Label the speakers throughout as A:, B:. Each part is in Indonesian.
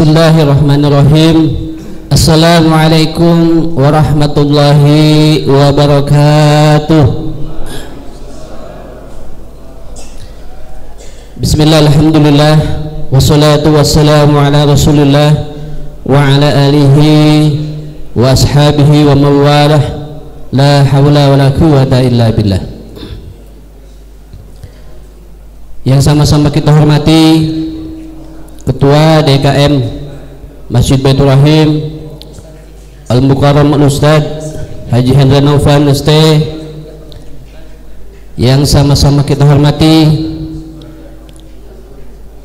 A: Bismillahirrahmanirrahim. Assalamualaikum warahmatullahi wabarakatuh. Bismillah, alhamdulillah, wassalatu wassalamu ala rasulillah wa ala alihi wa ashabihi wa mawalah. La hawla wa la quwwata illa billah. Yang sama-sama kita hormati Ketua DKM Masjid Baitur Rahim Al-Mukarram Al-Ustad Haji Hendra Naufal ST, yang sama-sama kita hormati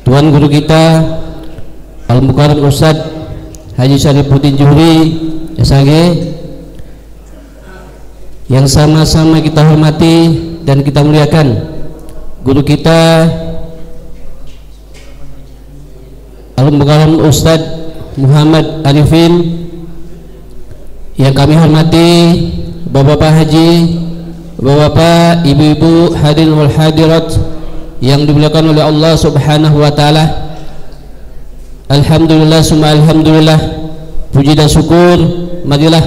A: Tuan Guru kita Al-Mukarram Al-Ustad Haji Syarifuddin Juhri SAG, yang sama-sama kita hormati dan kita muliakan guru kita Al-Mukarram Ustaz Muhammad Arifin, yang kami hormati Bapak-bapak haji, Bapak-bapak, ibu-ibu, hadirin wal hadirat yang dimuliakan oleh Allah Subhanahu wa taala. Alhamdulillah summa alhamdulillah, puji dan syukur marilah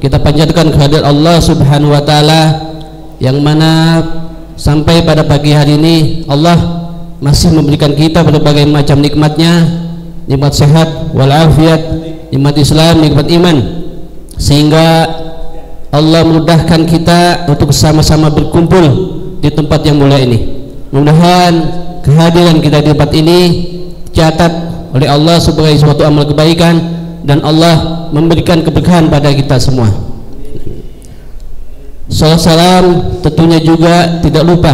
A: kita panjatkan kehadirat Allah Subhanahu wa taala, yang mana sampai pada pagi hari ini Allah masih memberikan kita berbagai macam nikmatnya, nikmat sehat walafiat, nikmat Islam, nikmat iman, sehingga Allah mudahkan kita untuk sama-sama berkumpul di tempat yang mulia ini. Mudah-mudahan kehadiran kita di tempat ini dicatat oleh Allah sebagai suatu amal kebaikan dan Allah memberikan keberkahan pada kita semua. Salam tentunya juga tidak lupa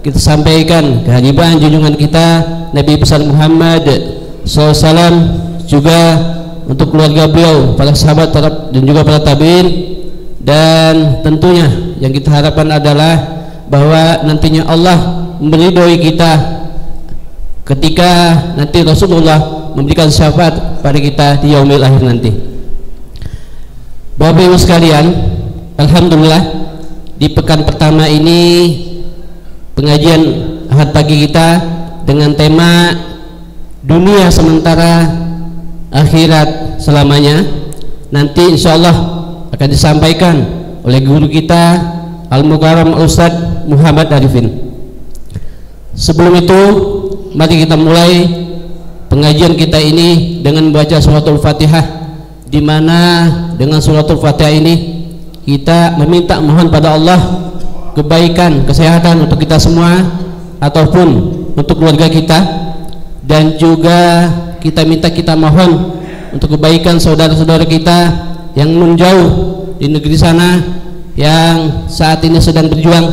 A: kita sampaikan kehadiran junjungan kita Nabi besar Muhammad SAW, juga untuk keluarga beliau, para sahabat dan juga para tabi'in, dan tentunya yang kita harapkan adalah bahwa nantinya Allah meridhoi kita ketika nanti Rasulullah memberikan syafaat pada kita di yaumil akhir nanti. Bapak Ibu sekalian, alhamdulillah di pekan pertama ini pengajian ahad pagi kita dengan tema dunia sementara, akhirat selamanya, nanti insya Allah akan disampaikan oleh guru kita Al-Mukarram Ustaz Muhammad Arifin. Sebelum itu mari kita mulai pengajian kita ini dengan membaca suratul Fatihah, di mana dengan suratul Fatihah ini kita meminta mohon pada Allah kebaikan, kesehatan untuk kita semua ataupun untuk keluarga kita, dan juga kita mohon untuk kebaikan saudara-saudara kita yang menjauh di negeri sana yang saat ini sedang berjuang.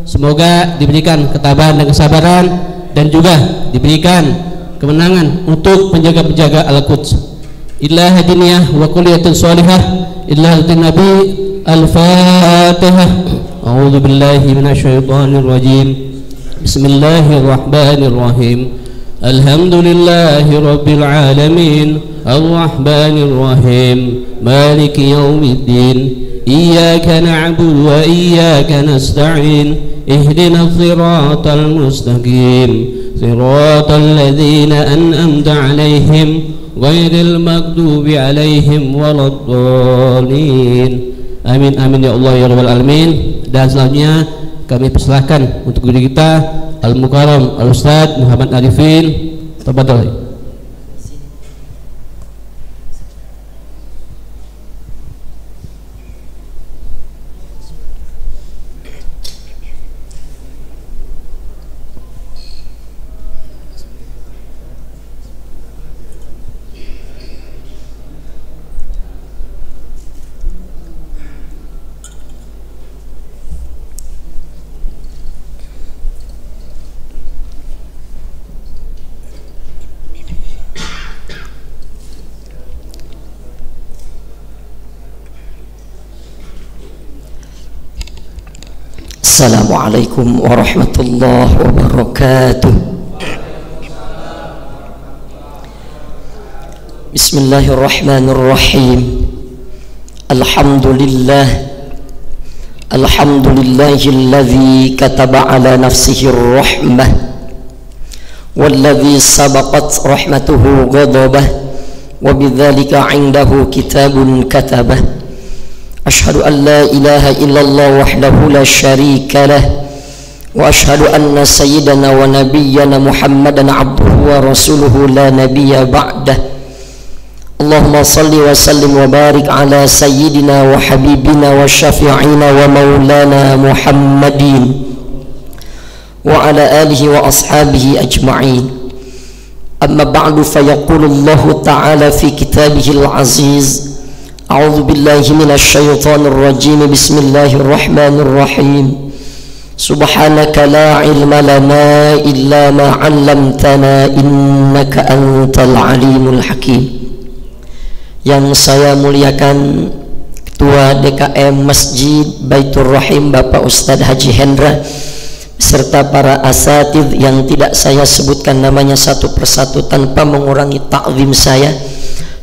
A: Semoga diberikan ketabahan dan kesabaran, dan juga diberikan kemenangan untuk penjaga-penjaga Al-Quds. Illa hadiniyah wa kulliyatun sholihah illa hatin nabi. Al-Fatihah. A'udzu billahi minasyaitonir rajim. Bismillahirrahmanirrahim. Alhamdulillahi rabbil alamin, ar-rahmanir rahim, maliki yaumiddin, iyyaka na'budu wa iyyaka nasta'in, ihdinas siratal mustaqim, siratal ladzina an'amta 'alaihim ghairil maghdubi 'alaihim waladdallin. Amin amin ya Allah ya rabbal alamin. Dan selanjutnya kami persilahkan untuk guru kita Al-Mukarram Al-Ustaz Muhammad Arifin. Tafadhol.
B: Assalamualaikum warahmatullahi wabarakatuh. Bismillahirrahmanirrahim. Alhamdulillah, alhamdulillahilladzi kataba ala nafsihi ar-rahmah walladzi sabaqat rahmatuhu ghadabah wa bidzalika 'indahu kitabun katabah. Asyhadu an la ilaha illallah wahdahu la syarika lah wa asyhadu anna sayyidana wa nabiyyana Muhammadan 'abduhu wa rasuluhu la nabiyya ba'dah. Allahumma salli wa sallim wa barik ala sayyidina wa habibina wa syafi'ina wa maulana Muhammadin wa ala alihi wa ashabihi ajma'in. Amma ba'du, fayaqulu Allah ta'ala fi kitabihil aziz, a'udzu billahi minasy syaithanir rajim, bismillahir rahim. Subhanaka la ilma lana illa ma 'allamtana innaka antal alimul hakim. Yang saya muliakan Ketua DKM Masjid Baitur Rahim Bapak Ustadz Haji Hendra serta para asatidz yang tidak saya sebutkan namanya satu persatu tanpa mengurangi ta'zim saya,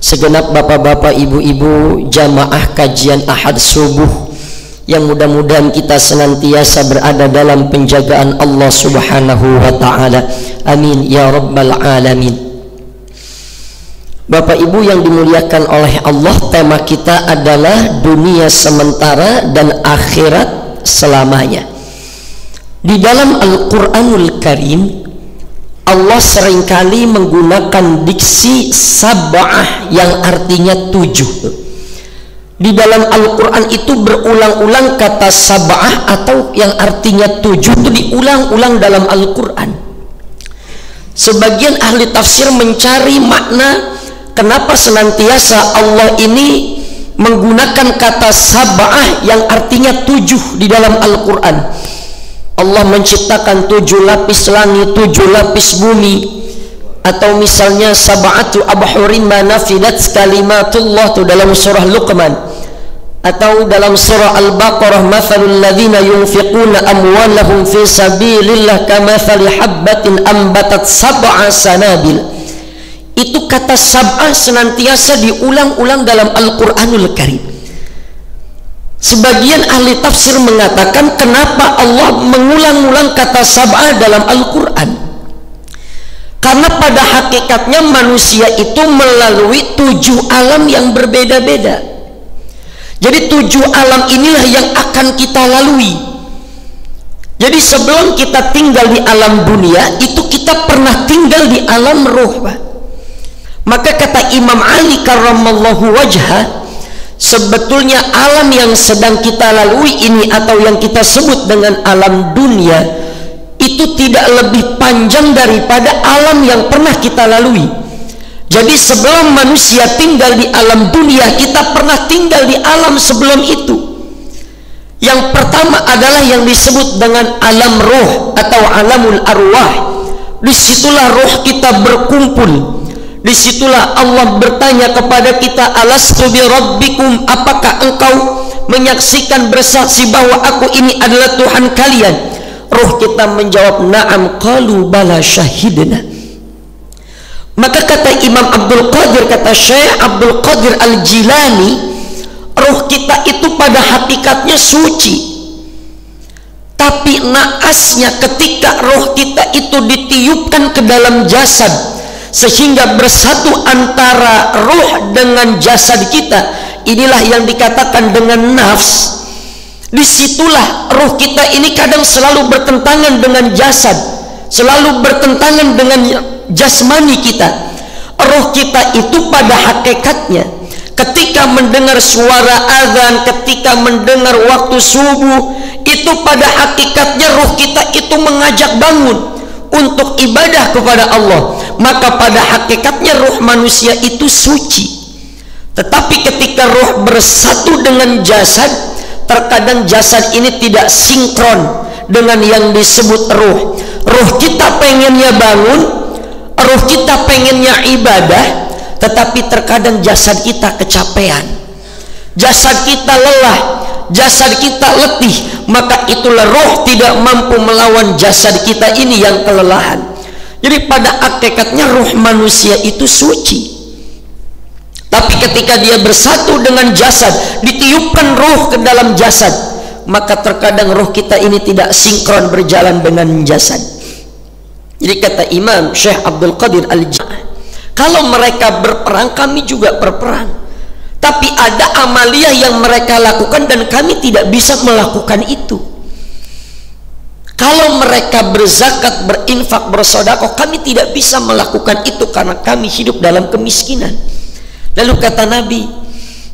B: segenap bapak-bapak, ibu-ibu jamaah kajian Ahad subuh yang mudah-mudahan kita senantiasa berada dalam penjagaan Allah Subhanahu wa ta'ala, amin ya rabbal alamin. Bapak Ibu yang dimuliakan oleh Allah, tema kita adalah dunia sementara dan akhirat selamanya. Di dalam Al-Quranul Karim, Allah seringkali menggunakan diksi sab'ah yang artinya 7. Di dalam Al-Quran itu berulang-ulang kata sab'ah atau yang artinya 7 itu diulang-ulang dalam Al-Quran. Sebagian ahli tafsir mencari makna kenapa senantiasa Allah ini menggunakan kata sab'ah yang artinya 7 di dalam Al-Quran. Allah menciptakan 7 lapis langit, 7 lapis bumi, atau misalnya sab'atu abhurin ma nafidat kalimatullah itu dalam surah Luqman, atau dalam surah Al-Baqarah mathalul ladzina yunfiquna amwalahum fi sabilillah kamathali habbatin ambatat sab'a sanabil. Itu kata sab'ah senantiasa diulang-ulang dalam Al-Quranul Karim. Sebagian ahli tafsir mengatakan kenapa Allah mengulang-ulang kata sab'ah dalam Al-Quran, karena pada hakikatnya manusia itu melalui 7 alam yang berbeda-beda. Jadi 7 alam inilah yang akan kita lalui. Jadi sebelum kita tinggal di alam dunia itu kita pernah tinggal di alam roh, Pak. Maka kata Imam Ali karramallahu wajhah, sebetulnya alam yang sedang kita lalui ini atau yang kita sebut dengan alam dunia itu tidak lebih panjang daripada alam yang pernah kita lalui. Jadi sebelum manusia tinggal di alam dunia, kita pernah tinggal di alam sebelum itu. Yang pertama adalah yang disebut dengan alam roh atau alamul arwah. Disitulah roh kita berkumpul. Disitulah Allah bertanya kepada kita, alastu bi rabbikum, apakah engkau menyaksikan bersaksi bahwa aku ini adalah Tuhan kalian? Roh kita menjawab na'am, qalu bala syahidna. Maka kata Imam Abdul Qadir, kata Syekh Abdul Qadir Al-Jilani, roh kita itu pada hakikatnya suci, tapi naasnya ketika roh kita itu ditiupkan ke dalam jasad sehingga bersatu antara roh dengan jasad kita, inilah yang dikatakan dengan nafs. Disitulah roh kita ini kadang selalu bertentangan dengan jasad, selalu bertentangan dengan jasmani kita. Roh kita itu pada hakikatnya ketika mendengar suara azan, ketika mendengar waktu subuh, itu pada hakikatnya roh kita itu mengajak bangun untuk ibadah kepada Allah. Maka pada hakikatnya roh manusia itu suci. Tetapi ketika roh bersatu dengan jasad, terkadang jasad ini tidak sinkron dengan yang disebut roh. Roh kita pengennya bangun, roh kita pengennya ibadah, tetapi terkadang jasad kita kecapean, jasad kita lelah, jasad kita letih. Maka itulah roh tidak mampu melawan jasad kita ini yang kelelahan. Jadi pada hakikatnya roh manusia itu suci, tapi ketika dia bersatu dengan jasad, ditiupkan roh ke dalam jasad, maka terkadang roh kita ini tidak sinkron berjalan dengan jasad. Jadi kata Imam Syekh Abdul Qadir Al-Jilani, Kalau mereka berperang, kami juga berperang. Tapi ada amaliyah yang mereka lakukan dan kami tidak bisa melakukan itu. Kalau mereka berzakat, berinfak, bersedekah, kami tidak bisa melakukan itu karena kami hidup dalam kemiskinan. Lalu kata Nabi,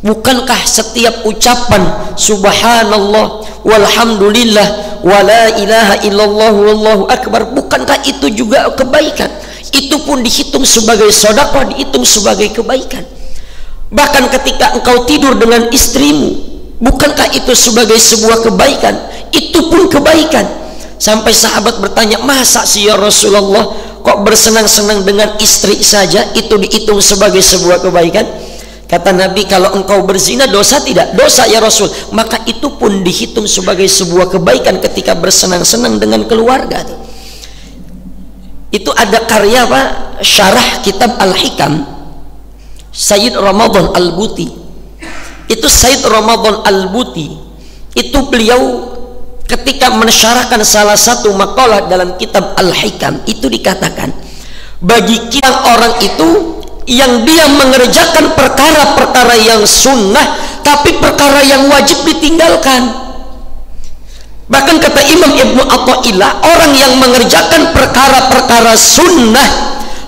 B: bukankah setiap ucapan subhanallah walhamdulillah wala ilaha illallah wallahu akbar, bukankah itu juga kebaikan? Itu pun dihitung sebagai sedekah, dihitung sebagai kebaikan. Bahkan ketika engkau tidur dengan istrimu, bukankah itu sebagai sebuah kebaikan? Itu pun kebaikan. Sampai sahabat bertanya, masa sih ya Rasulullah, kok bersenang-senang dengan istri saja itu dihitung sebagai sebuah kebaikan? Kata Nabi, kalau engkau berzina dosa tidak? Dosa ya Rasul. Maka itu pun dihitung sebagai sebuah kebaikan ketika bersenang-senang dengan keluarga. Itu ada karya Pak, syarah kitab Al-Hikam, Sayyid Ramadan Al-Buti. Itu Sayyid Ramadan Al-Buti, itu beliau ketika mensyarahkan salah satu makalah dalam kitab Al-Hikam, itu dikatakan, bagi kita orang itu yang dia mengerjakan perkara-perkara yang sunnah tapi perkara yang wajib ditinggalkan. Bahkan kata Imam Ibnu Athaillah, orang yang mengerjakan perkara-perkara sunnah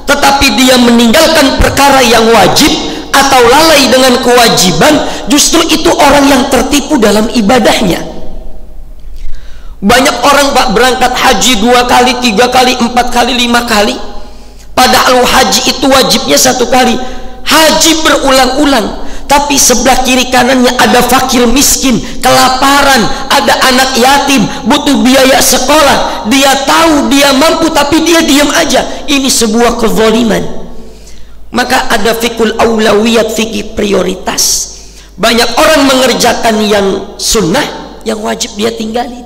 B: tetapi dia meninggalkan perkara yang wajib atau lalai dengan kewajiban, justru itu orang yang tertipu dalam ibadahnya. Banyak orang Pak berangkat haji 2 kali, 3 kali, 4 kali, 5 kali, padahal haji itu wajibnya 1 kali. Haji berulang-ulang, tapi sebelah kiri kanannya ada fakir miskin, kelaparan, ada anak yatim, butuh biaya sekolah. Dia tahu dia mampu tapi dia diam aja. Ini sebuah kezaliman. Maka ada fikul aulawiyat, fikih prioritas. Banyak orang mengerjakan yang sunnah, yang wajib dia tinggalin.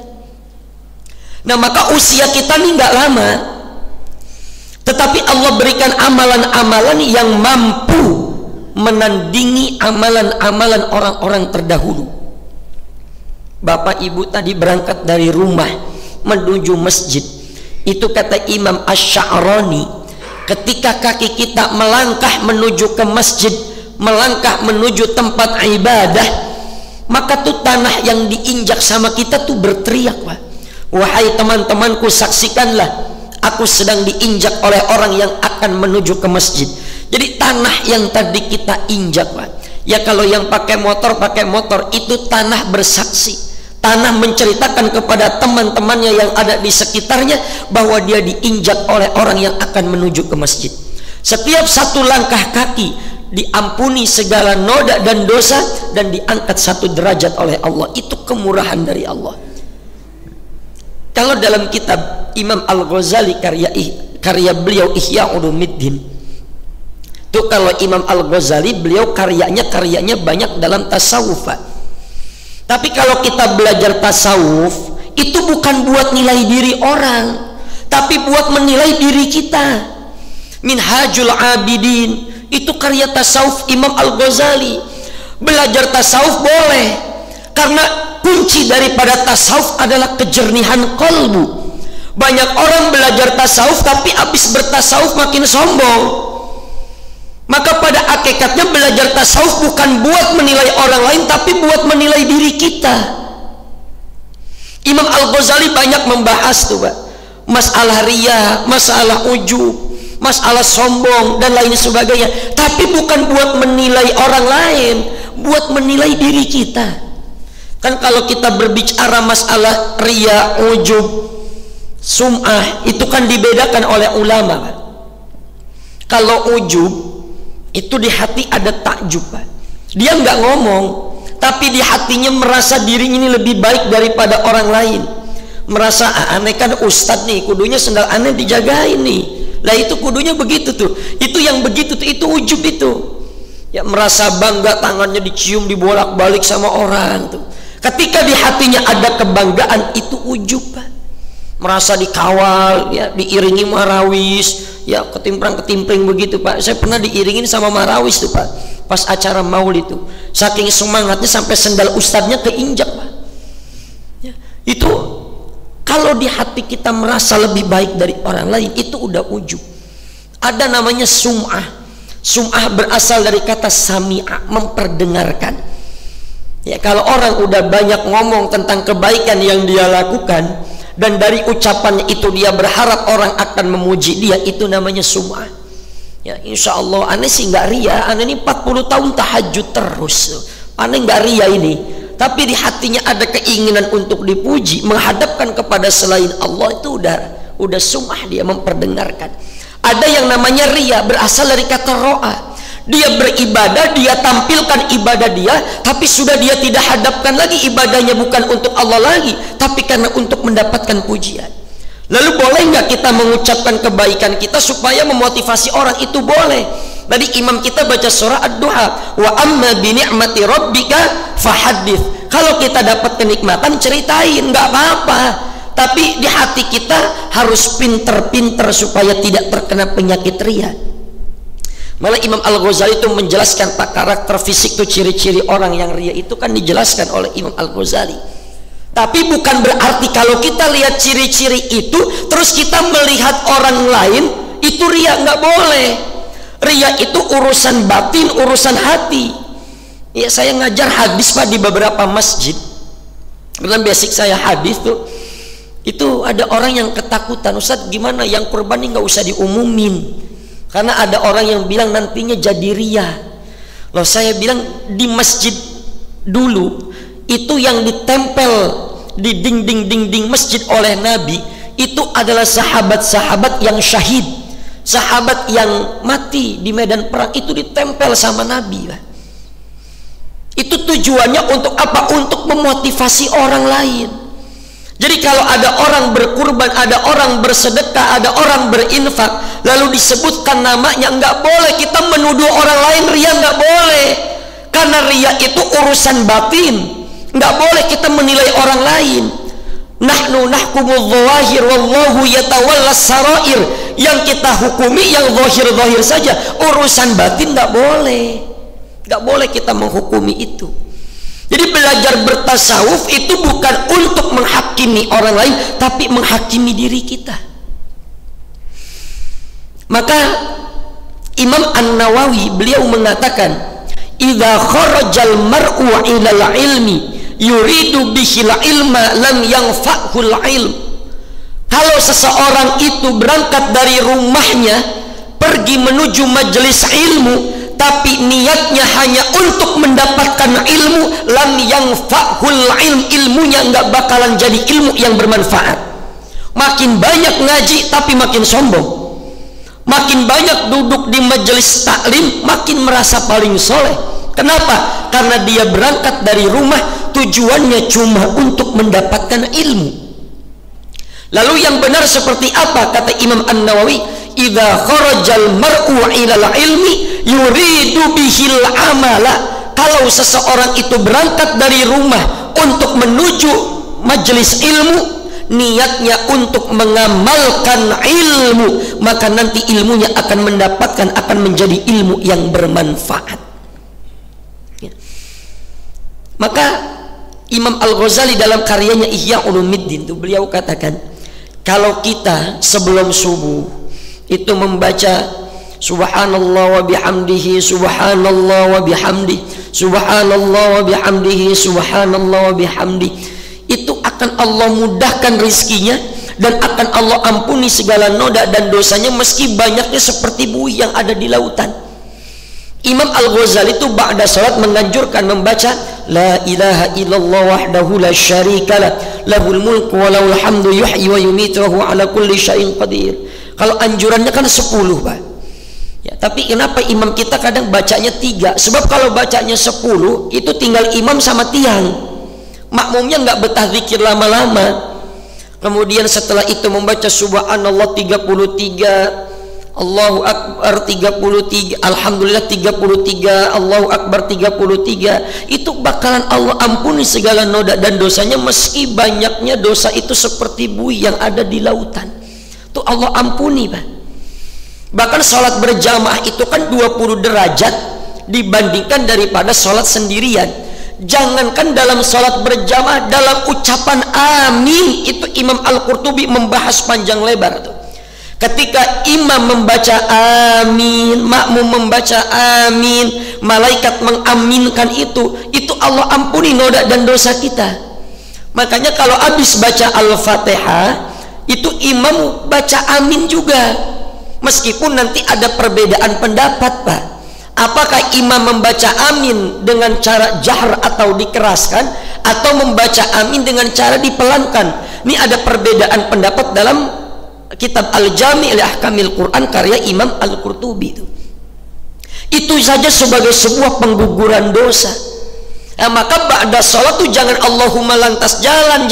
B: Nah, maka usia kita ini nggak lama, tetapi Allah berikan amalan-amalan yang mampu menandingi amalan-amalan orang-orang terdahulu. Bapak ibu tadi berangkat dari rumah menuju masjid, itu kata Imam Asy-Sya'rani, ketika kaki kita melangkah menuju ke masjid, melangkah menuju tempat ibadah, maka tuh tanah yang diinjak sama kita tuh berteriak, Pak. Wahai teman-temanku, saksikanlah aku sedang diinjak oleh orang yang akan menuju ke masjid. Jadi tanah yang tadi kita injak, Pak, ya kalau yang pakai motor itu tanah bersaksi. Tanah menceritakan kepada teman-temannya yang ada di sekitarnya bahwa dia diinjak oleh orang yang akan menuju ke masjid. Setiap satu langkah kaki diampuni segala noda dan dosa dan diangkat 1 derajat oleh Allah. Itu kemurahan dari Allah. Kalau dalam kitab Imam Al-Ghazali, karya beliau Ihya Ulumuddin, itu kalau Imam Al-Ghazali beliau karyanya banyak dalam tasawuf. Tapi kalau kita belajar tasawuf, itu bukan buat nilai diri orang, tapi buat menilai diri kita. Minhajul Abidin itu karya tasawuf Imam Al-Ghazali. Belajar tasawuf boleh, karena kunci daripada tasawuf adalah kejernihan kolbu. Banyak orang belajar tasawuf tapi habis bertasawuf makin sombong. Maka pada hakikatnya belajar tasawuf bukan buat menilai orang lain, tapi buat menilai diri kita. Imam Al-Ghazali banyak membahas tuh, Pak, masalah riya, masalah ujub, masalah sombong dan lain sebagainya, tapi bukan buat menilai orang lain, buat menilai diri kita. Kan kalau kita berbicara masalah riya, ujub, sum'ah, itu kan dibedakan oleh ulama, Pak. Kalau ujub itu di hati ada takjub, Pak. Dia nggak ngomong, tapi di hatinya merasa dirinya ini lebih baik daripada orang lain. Merasa aneh kan ustadz nih, kudunya sendal aneh dijagain nih. Lah itu kudunya begitu tuh. Itu yang begitu tuh, itu ujub itu. Ya merasa bangga, tangannya dicium dibolak-balik sama orang tuh. Ketika di hatinya ada kebanggaan, itu ujub, Pak. Merasa dikawal, ya diiringi marawis, ya ketimpring-ketimpring begitu, Pak. Saya pernah diiringin sama marawis tuh, Pak, pas acara maulid itu. Saking semangatnya sampai sendal ustadznya keinjak, Pak. Ya, itu kalau di hati kita merasa lebih baik dari orang lain, itu udah ujub. Ada namanya sum'ah. Sum'ah berasal dari kata sami'a, memperdengarkan. Ya, kalau orang udah banyak ngomong tentang kebaikan yang dia lakukan, dan dari ucapannya itu dia berharap orang akan memuji dia, itu namanya sum'ah. Ya, insya Allah aneh sih nggak ria, aneh ini 40 tahun tahajud terus, aneh nggak ria ini, tapi di hatinya ada keinginan untuk dipuji, menghadapkan kepada selain Allah, itu udah sum'ah, dia memperdengarkan. Ada yang namanya ria, berasal dari kata ro'a. Dia beribadah, dia tampilkan ibadah dia, tapi sudah dia tidak hadapkan lagi ibadahnya bukan untuk Allah lagi, tapi karena untuk mendapatkan pujian. Lalu boleh nggak kita mengucapkan kebaikan kita supaya memotivasi orang? Itu boleh. Tadi imam kita baca surah Ad-Duha, wa amma bi ni'mati rabbika fahaddits. Kalau kita dapat kenikmatan, ceritain, nggak apa-apa. Tapi di hati kita harus pinter-pinter supaya tidak terkena penyakit ria. Malah Imam Al-Ghazali itu menjelaskan pak, karakter fisik itu, ciri-ciri orang yang ria itu kan dijelaskan oleh Imam Al-Ghazali. Tapi bukan berarti kalau kita lihat ciri-ciri itu terus kita melihat orang lain itu ria, nggak boleh. Ria itu urusan batin, urusan hati. Ya, saya ngajar hadis pak di beberapa masjid. Dalam basic saya hadis tuh, itu ada orang yang ketakutan, Ustadz gimana yang kurban ini nggak usah diumumin karena ada orang yang bilang nantinya jadi ria. Loh, saya bilang di masjid dulu itu yang ditempel di dinding masjid oleh Nabi itu adalah sahabat-sahabat yang syahid, sahabat yang mati di medan perang, itu ditempel sama Nabi. Itu tujuannya untuk apa? Untuk memotivasi orang lain. Jadi kalau ada orang berkurban, ada orang bersedekah, ada orang berinfak, lalu disebutkan namanya, nggak boleh kita menuduh orang lain ria, nggak boleh. Karena ria itu urusan batin, nggak boleh kita menilai orang lain. Nahnu nahkumul dhawahir wallahu yatawallas sarair. Yang kita hukumi yang zahir-zahir saja, urusan batin nggak boleh. Nggak boleh kita menghukumi itu. Jadi belajar bertasawuf itu bukan untuk menghakimi orang lain, tapi menghakimi diri kita. Maka Imam An-Nawawi beliau mengatakan, "Idza kharajal mar'u ilal ilmi yuridu bihil ilma lam yanfa'hul ilm." Kalau seseorang itu berangkat dari rumahnya pergi menuju majelis ilmu, tapi niatnya hanya untuk mendapatkan ilmu, lam yanfa'hul ilm, ilmunya nggak bakalan jadi ilmu yang bermanfaat. Makin banyak ngaji tapi makin sombong, makin banyak duduk di majelis taklim makin merasa paling soleh. Kenapa? Karena dia berangkat dari rumah tujuannya cuma untuk mendapatkan ilmu. Lalu yang benar seperti apa? Kata Imam An-Nawawi, idza kharajal mar'u ilal ilmi yuridu bihil amala. Kalau seseorang itu berangkat dari rumah untuk menuju majelis ilmu, niatnya untuk mengamalkan ilmu, maka nanti ilmunya akan menjadi ilmu yang bermanfaat. Ya. Maka Imam Al-Ghazali dalam karyanya Ihya Ulumuddin itu beliau katakan, kalau kita sebelum subuh itu membaca subhanallah wa bihamdihi subhanallah wa bihamdihi subhanallah wa bihamdihi subhanallah wa bihamdihi, itu akan Allah mudahkan rizkinya dan akan Allah ampuni segala noda dan dosanya meski banyaknya seperti buih yang ada di lautan. Imam Al-Ghazali itu ba'da salat menganjurkan membaca la ilaha illallah wahdahu la syarikalah lahul mulku wa lahul hamdu yuhyi wa yumitu wa huwa ala kulli syai'in qadir. Kalau anjurannya kan 10 Pak ya, tapi kenapa imam kita kadang bacanya 3? Sebab kalau bacanya 10 itu tinggal imam sama tiang, makmumnya nggak betah zikir lama-lama. Kemudian setelah itu membaca subhanallah 33, Allahu Akbar 33, Alhamdulillah 33, Allahu Akbar 33, itu bakalan Allah ampuni segala noda dan dosanya meski banyaknya dosa itu seperti buih yang ada di lautan. Itu Allah ampuni Pak. Bahkan sholat berjamaah itu kan 20 derajat dibandingkan daripada sholat sendirian. Jangankan dalam sholat berjamaah, dalam ucapan amin itu Imam Al-Qurtubi membahas panjang lebar tuh. Ketika imam membaca amin, makmum membaca amin, malaikat mengaminkan itu Allah ampuni noda dan dosa kita. Makanya kalau habis baca Al-Fatihah itu imam baca amin juga, meskipun nanti ada perbedaan pendapat, Pak. Apakah imam membaca amin dengan cara jahr atau dikeraskan, atau membaca amin dengan cara dipelankan? Ini ada perbedaan pendapat dalam kitab Al-Jami' li Ahkamil Quran karya Imam Al-Qurtubi itu saja sebagai sebuah pengguguran dosa. Maka ba'da sholat tuh jangan Allahumma lantas jangan.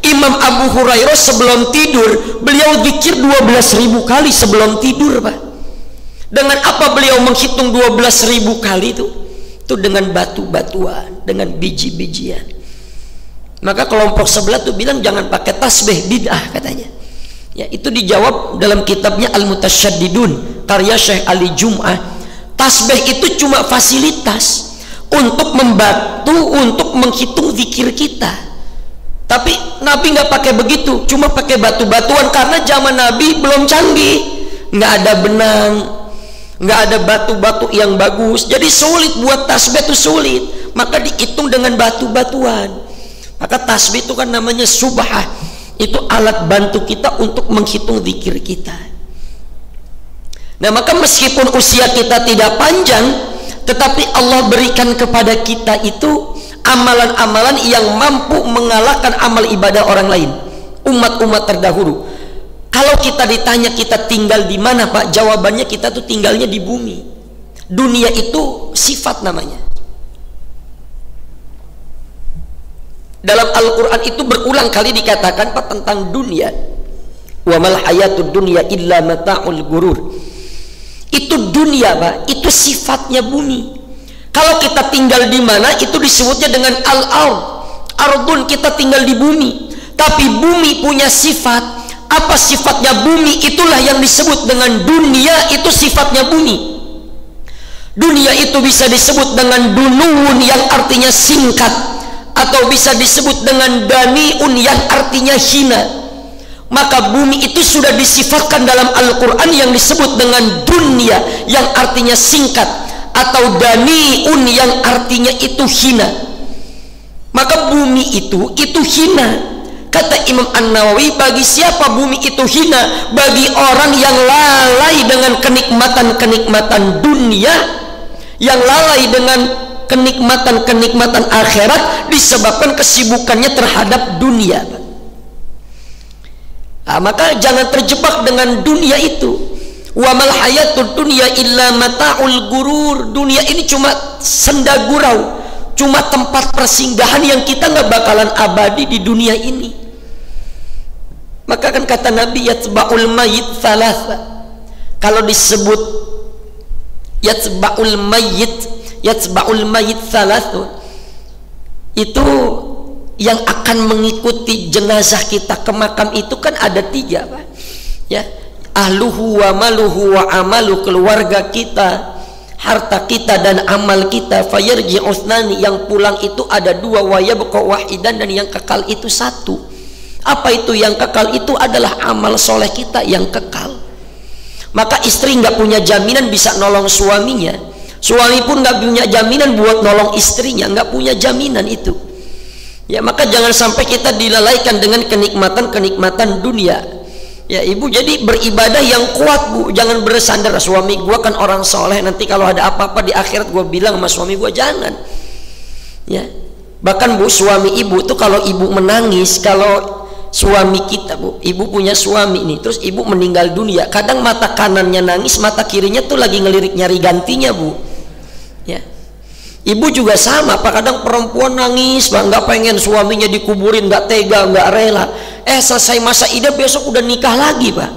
B: Imam Abu Hurairah sebelum tidur beliau zikir 12.000 kali sebelum tidur, Pak. Dengan apa beliau menghitung 12.000 kali itu dengan batu-batuan, dengan biji-bijian. Maka kelompok sebelah tuh bilang jangan pakai tasbih, bid'ah katanya. Ya, itu dijawab dalam kitabnya Al-Mutasyaddidun karya Syekh Ali Jum'ah. Tasbih itu cuma fasilitas untuk membantu untuk menghitung zikir kita. Tapi Nabi nggak pakai begitu, cuma pakai batu-batuan karena zaman Nabi belum canggih, nggak ada benang, nggak ada batu-batu yang bagus, jadi sulit buat tasbih itu sulit. Maka dihitung dengan batu-batuan. Maka tasbih itu kan namanya subhah, itu alat bantu kita untuk menghitung zikir kita. Nah, maka meskipun usia kita tidak panjang, tetapi Allah berikan kepada kita itu amalan-amalan yang mampu mengalahkan amal ibadah orang lain, umat-umat terdahulu. Kalau kita ditanya kita tinggal di mana, Pak? Jawabannya kita tuh tinggalnya di bumi. Dunia itu sifat namanya. Dalam Al-Quran itu berulang kali dikatakan, Pak, tentang dunia. Wa mal hayatud dunya illa mata'ul gurur. Itu dunia, Pak, itu sifatnya bumi. Kalau kita tinggal di mana itu disebutnya dengan al-ard. Ardun, kita tinggal di bumi. Tapi bumi punya sifat. Apa sifatnya bumi? Itulah yang disebut dengan dunia, itu sifatnya bumi. Dunia itu bisa disebut dengan dunun yang artinya singkat, atau bisa disebut dengan daniun yang artinya hina. Maka bumi itu sudah disifatkan dalam Al-Quran yang disebut dengan dunia yang artinya singkat, atau daniun yang artinya itu hina. Maka bumi itu hina. Kata Imam An-Nawawi, bagi siapa bumi itu hina? Bagi orang yang lalai dengan kenikmatan-kenikmatan dunia, yang lalai dengan kenikmatan-kenikmatan akhirat disebabkan kesibukannya terhadap dunia. Nah, maka jangan terjebak dengan dunia itu. Wa mal hayatud dunya illa mata'ul gurur. Dunia ini cuma senda gurau, cuma tempat persinggahan yang kita nggak bakalan abadi di dunia ini. Maka kan kata Nabi, yatba'ul mayyit thalatha. Kalau disebut yatba'ul mayyit thalatha, itu yang akan mengikuti jenazah kita ke makam itu kan ada 3, Pak. Ya, ahluhu wa maluhu wa amalu, keluarga kita, harta kita dan amal kita. Fayarji usnani, yang pulang itu ada 2, wa yabqa wahidan, dan yang kekal itu 1. Apa itu yang kekal? Itu adalah amal soleh kita yang kekal. Maka istri nggak punya jaminan bisa nolong suaminya, suami pun nggak punya jaminan buat nolong istrinya, nggak punya jaminan itu. Ya, maka jangan sampai kita dilalaikan dengan kenikmatan-kenikmatan dunia. Ya, ibu jadi beribadah yang kuat, Bu. Jangan bersandar suami gua kan orang soleh, nanti kalau ada apa-apa di akhirat gua bilang sama suami gua. Jangan. Ya, bahkan Bu, suami ibu tuh kalau ibu menangis, kalau suami kita, Bu, ibu punya suami nih, terus ibu meninggal dunia, kadang mata kanannya nangis, mata kirinya tuh lagi ngelirik nyari gantinya, Bu. Ya, ibu juga sama, Pak. Kadang perempuan nangis, Pak, nggak pengen suaminya dikuburin, nggak tega, nggak rela. Selesai masa idah besok udah nikah lagi, Pak.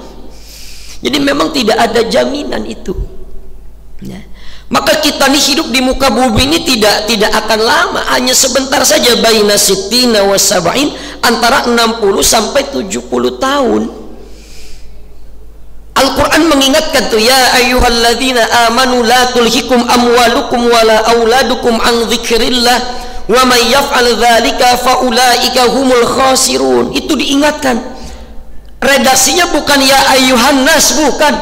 B: Jadi memang tidak ada jaminan itu. Ya. Maka kita nih hidup di muka bumi ini tidak akan lama, hanya sebentar saja. Baina sittina wa sab'in, antara 60 sampai 70 tahun. Al-Quran mengingatkan tuh, ya ayyuhalladzina amanu la tulhikum amwalukum wala auladukum an dzikrillah wa may yaf'al dzalika faulaika humul khasirun. Itu diingatkan, Redaksinya bukan ya ayyuhan nas, bukan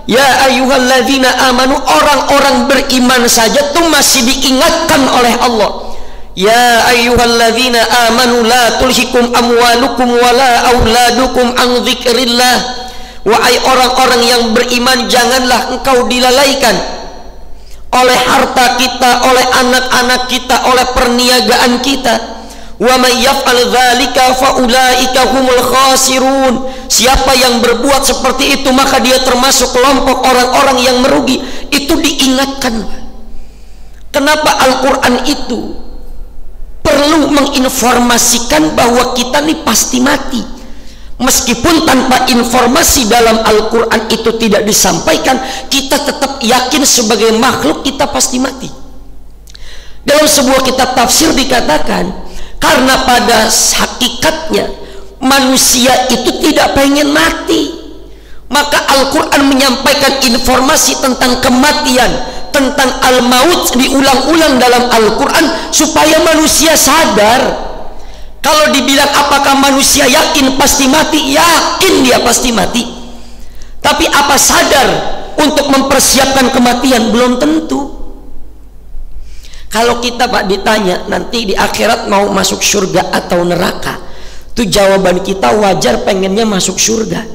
B: ya ayyuhalladzina amanu. Orang-orang beriman saja tuh masih diingatkan oleh Allah. Ya ayyuhalladzina amanu la tulhikum amwalukum wala auladukum an dzikrillah. Wahai orang-orang yang beriman, janganlah engkau dilalaikan oleh harta kita, oleh anak-anak kita, oleh perniagaan kita. Wa may yaf'al dzalika fa ulaika humul khasirun. Siapa yang berbuat seperti itu maka dia termasuk kelompok orang-orang yang merugi. Itu diingatkan. Kenapa Al-Qur'an itu perlu menginformasikan bahwa kita ini pasti mati, meskipun tanpa informasi dalam Al-Quran itu tidak disampaikan, kita tetap yakin sebagai makhluk kita pasti mati. Dalam sebuah kitab tafsir dikatakan, karena pada hakikatnya manusia itu tidak pengen mati, maka Al-Quran menyampaikan informasi tentang kematian, tentang al-maut diulang-ulang dalam Al-Quran supaya manusia sadar. Kalau dibilang apakah manusia yakin pasti mati, yakin dia pasti mati, tapi apa sadar untuk mempersiapkan kematian? Belum tentu. Kalau kita Pak ditanya nanti di akhirat mau masuk surga atau neraka, itu jawaban kita wajar pengennya masuk surga.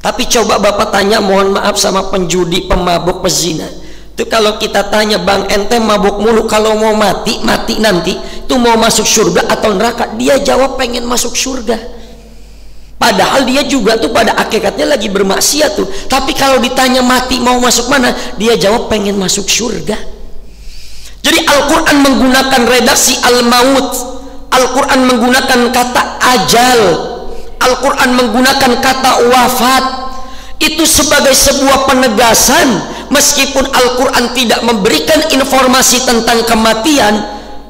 B: Tapi coba Bapak tanya, mohon maaf, sama penjudi, pemabuk, pezina, itu kalau kita tanya, bang ente mabuk mulu, kalau mau mati nanti itu mau masuk surga atau neraka, dia jawab pengen masuk surga. Padahal dia juga tuh pada hakikatnya lagi bermaksiat tuh. Tapi kalau ditanya mati mau masuk mana, dia jawab pengen masuk surga. Jadi Al-Quran menggunakan redaksi al-maut, Al-Quran menggunakan kata ajal, Al-Quran menggunakan kata wafat. Itu sebagai sebuah penegasan, meskipun Al-Quran tidak memberikan informasi tentang kematian,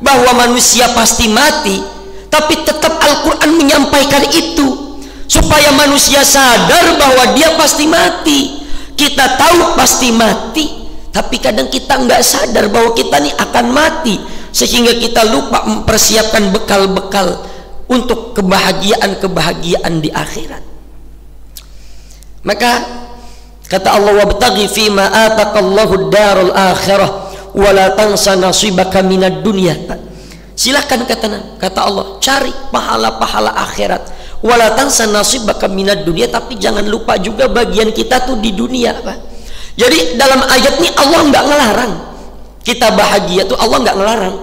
B: bahwa manusia pasti mati, tapi tetap Al-Quran menyampaikan itu supaya manusia sadar bahwa dia pasti mati. Kita tahu pasti mati, tapi kadang kita nggak sadar bahwa kita nih akan mati, sehingga kita lupa mempersiapkan bekal-bekal untuk kebahagiaan-kebahagiaan di akhirat. Maka kata Allah, wabtaghi fima ataqallahu ad-darul akhirah wa la tansa nasibaka minad dunya. Silakan kata Allah, cari pahala-pahala akhirat, wa la tansa nasibaka minad dunya, tapi jangan lupa juga bagian kita tuh di dunia, Pak. Jadi dalam ayat ini Allah nggak ngelarang kita bahagia tuh, Allah nggak ngelarang.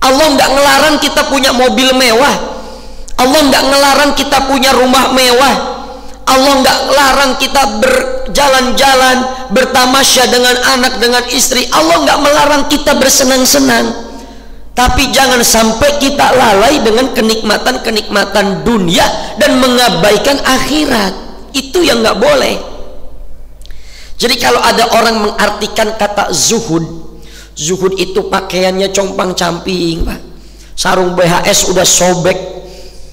B: Allah nggak ngelarang kita punya mobil mewah, Allah nggak ngelarang kita punya rumah mewah, Allah nggak larang kita berjalan-jalan, bertamasya dengan anak, dengan istri. Allah nggak melarang kita bersenang-senang, tapi jangan sampai kita lalai dengan kenikmatan-kenikmatan dunia dan mengabaikan akhirat. Itu yang nggak boleh. Jadi kalau ada orang mengartikan kata zuhud, zuhud itu pakaiannya compang-camping, Pak, sarung BHS udah sobek,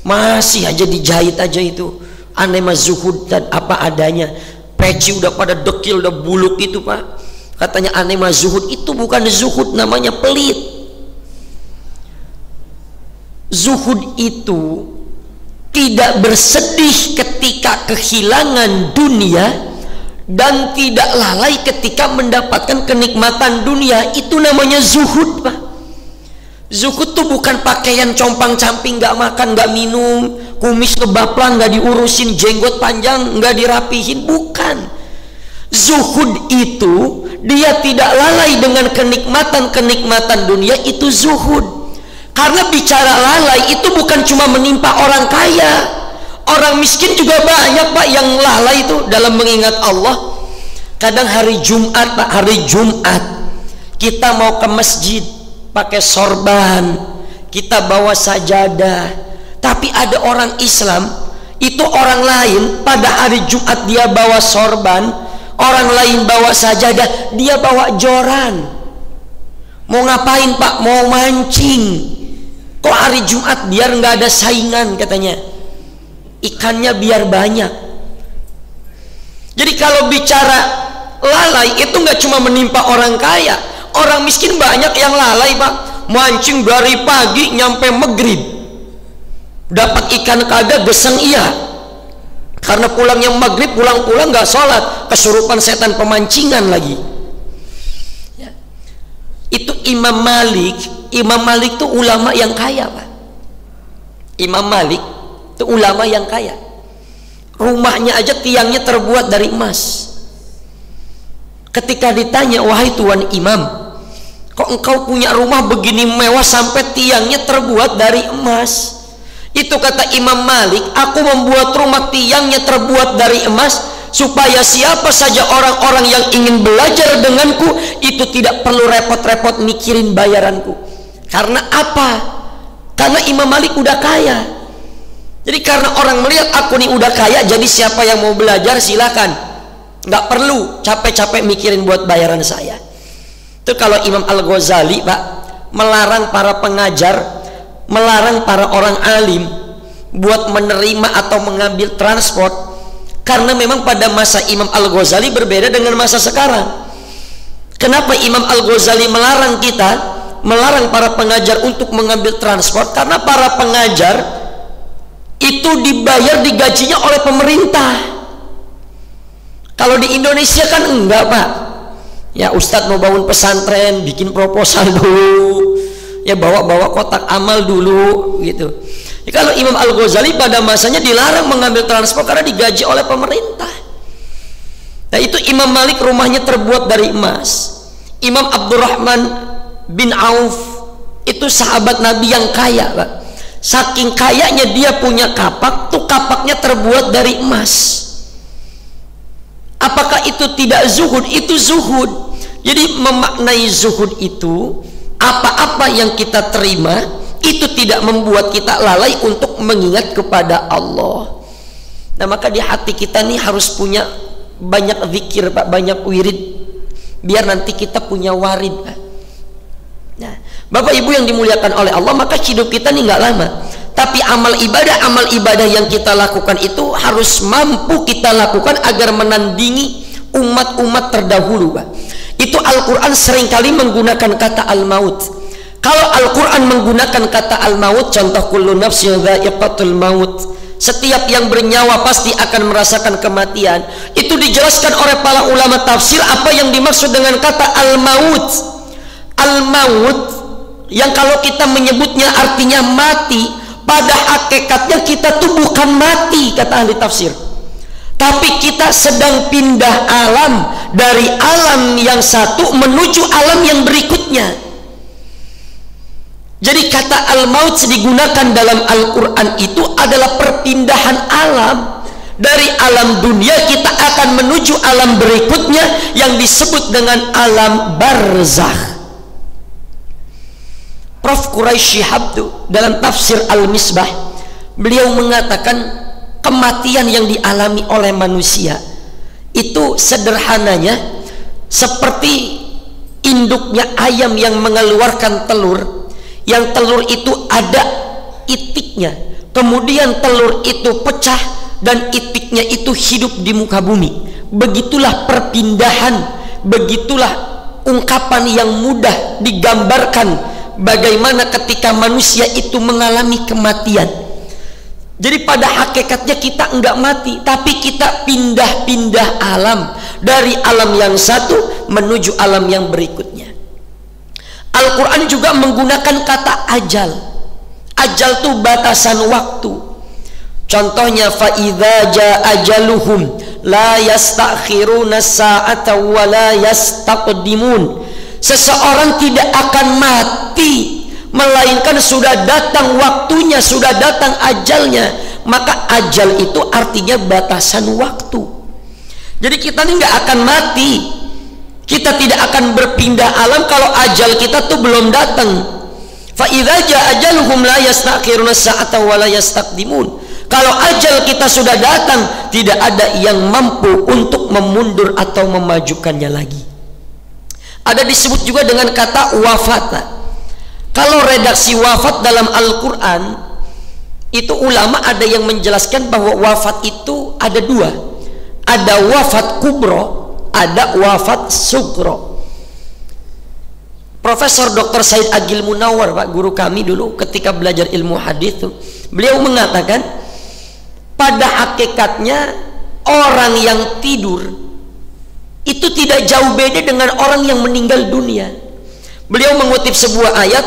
B: masih aja dijahit aja itu, aneh mah zuhud dan apa adanya, peci udah pada dekil, udah buluk itu, Pak, katanya aneh mah zuhud. Itu bukan zuhud, namanya pelit. Zuhud itu tidak bersedih ketika kehilangan dunia dan tidak lalai ketika mendapatkan kenikmatan dunia. Itu namanya zuhud, Pak. Zuhud tuh bukan pakaian compang-camping, nggak makan, nggak minum, kumis ngebaplang, nggak diurusin, jenggot panjang nggak dirapihin, bukan. Zuhud itu dia tidak lalai dengan kenikmatan-kenikmatan dunia, itu zuhud. Karena bicara lalai itu bukan cuma menimpa orang kaya, orang miskin juga banyak, Pak, yang lalai itu dalam mengingat Allah. Kadang hari Jumat, Pak, hari Jumat kita mau ke masjid pakai sorban, kita bawa sajadah, tapi ada orang Islam itu, orang lain pada hari Jumat dia bawa sorban, orang lain bawa sajadah, dia bawa joran. Mau ngapain, Pak? Mau mancing. Kok hari Jumat? Biar nggak ada saingan katanya, ikannya biar banyak. Jadi kalau bicara lalai itu nggak cuma menimpa orang kaya, orang miskin banyak yang lalai, Pak. Mancing dari pagi nyampe maghrib, dapat ikan kagak, geseng iya, karena pulangnya maghrib, pulang-pulang nggak sholat, kesurupan setan pemancingan lagi. Ya. Itu Imam Malik. Imam Malik itu ulama yang kaya, Pak. Imam Malik itu ulama yang kaya. Rumahnya aja tiangnya terbuat dari emas. Ketika ditanya, wahai Tuan Imam, kok engkau punya rumah begini mewah sampai tiangnya terbuat dari emas? Itu kata Imam Malik, aku membuat rumah tiangnya terbuat dari emas supaya siapa saja orang-orang yang ingin belajar denganku itu tidak perlu repot-repot mikirin bayaranku. Karena apa? Karena Imam Malik udah kaya. Jadi karena orang melihat aku nih udah kaya, jadi siapa yang mau belajar silakan, nggak perlu capek-capek mikirin buat bayaran saya. Itu kalau Imam Al-Ghazali, Pak, melarang para pengajar, melarang para orang alim buat menerima atau mengambil transport, karena memang pada masa Imam Al-Ghazali berbeda dengan masa sekarang. Kenapa Imam Al-Ghazali melarang kita, melarang para pengajar untuk mengambil transport? Karena para pengajar itu dibayar, digajinya oleh pemerintah. Kalau di Indonesia kan enggak, Pak. Ya, Ustadz mau bangun pesantren, bikin proposal dulu, ya bawa kotak amal dulu gitu. Ya, kalau Imam Al-Ghazali pada masanya dilarang mengambil transport karena digaji oleh pemerintah. Nah, itu Imam Malik rumahnya terbuat dari emas. Imam Abdurrahman bin Auf itu sahabat Nabi yang kaya, Pak. Saking kayanya dia punya kapak, tuh kapaknya terbuat dari emas. Apakah itu tidak zuhud? Itu zuhud. Jadi memaknai zuhud itu, apa-apa yang kita terima itu tidak membuat kita lalai untuk mengingat kepada Allah. Nah, maka di hati kita nih harus punya banyak zikir, Pak, banyak wirid, biar nanti kita punya warid, Pak. Nah, Bapak Ibu yang dimuliakan oleh Allah, maka hidup kita nih nggak lama. Tapi amal ibadah yang kita lakukan itu harus mampu kita lakukan agar menandingi umat-umat terdahulu, Pak. Itu Al-Quran seringkali menggunakan kata al-maut. Kalau Al-Quran menggunakan kata al-maut, contoh kullu nafsin dha'iqatul maut, setiap yang bernyawa pasti akan merasakan kematian, itu dijelaskan oleh para ulama tafsir apa yang dimaksud dengan kata al-maut. Al-maut yang kalau kita menyebutnya artinya mati, pada hakikatnya kita tuh bukan mati, kata ahli tafsir, tapi kita sedang pindah alam dari alam yang satu menuju alam yang berikutnya. Jadi kata al-maut digunakan dalam Al-Quran itu adalah perpindahan alam. Dari alam dunia kita akan menuju alam berikutnya yang disebut dengan alam barzakh. Prof. Quraisy Shihab dalam tafsir Al-Misbah, beliau mengatakan kematian yang dialami oleh manusia itu sederhananya seperti induknya ayam yang mengeluarkan telur, yang telur itu ada itiknya, kemudian telur itu pecah dan itiknya itu hidup di muka bumi. Begitulah perpindahan, begitulah ungkapan yang mudah digambarkan bagaimana ketika manusia itu mengalami kematian. Jadi pada hakikatnya kita enggak mati, tapi kita pindah-pindah alam dari alam yang satu menuju alam yang berikutnya. Al-Quran juga menggunakan kata ajal. Ajal itu batasan waktu. Contohnya fa'idza jaa ajaluhum la yastakhiruna sa'ata wa la yastaqdimun. Seseorang tidak akan mati melainkan sudah datang waktunya, sudah datang ajalnya. Maka ajal itu artinya batasan waktu. Jadi kita ini nggak akan mati, kita tidak akan berpindah alam kalau ajal kita tuh belum datang. Fa idza jaa ajaluhum la yastakhiruna sa'ata wa la yastaqdimun. Kalau ajal kita sudah datang, tidak ada yang mampu untuk memundur atau memajukannya lagi. Ada disebut juga dengan kata wafat. Kalau redaksi wafat dalam Al-Quran itu ulama ada yang menjelaskan bahwa wafat itu ada dua, ada wafat kubro, ada wafat sugro. Profesor Dr. Said Agil Munawar, Pak, guru kami dulu ketika belajar ilmu hadis, beliau mengatakan pada hakikatnya orang yang tidur itu tidak jauh beda dengan orang yang meninggal dunia. Beliau mengutip sebuah ayat,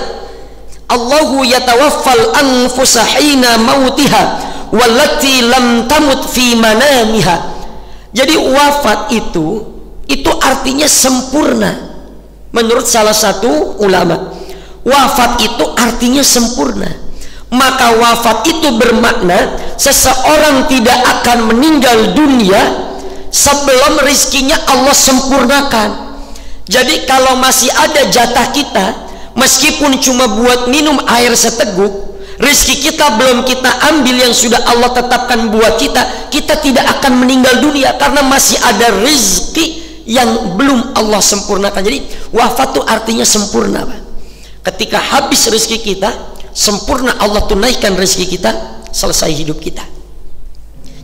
B: Allahu yatawaffal anfusa hina mautiha wallati lam tamut fi manamiha. Jadi wafat itu artinya sempurna. Menurut salah satu ulama, wafat itu artinya sempurna. Maka wafat itu bermakna seseorang tidak akan meninggal dunia sebelum rizkinya Allah sempurnakan. Jadi kalau masih ada jatah kita, meskipun cuma buat minum air seteguk, rizki kita belum kita ambil yang sudah Allah tetapkan buat kita, kita tidak akan meninggal dunia karena masih ada rizki yang belum Allah sempurnakan. Jadi wafat itu artinya sempurna, Pak. Ketika habis rizki kita, sempurna Allah tunaikan rezeki kita, selesai hidup kita.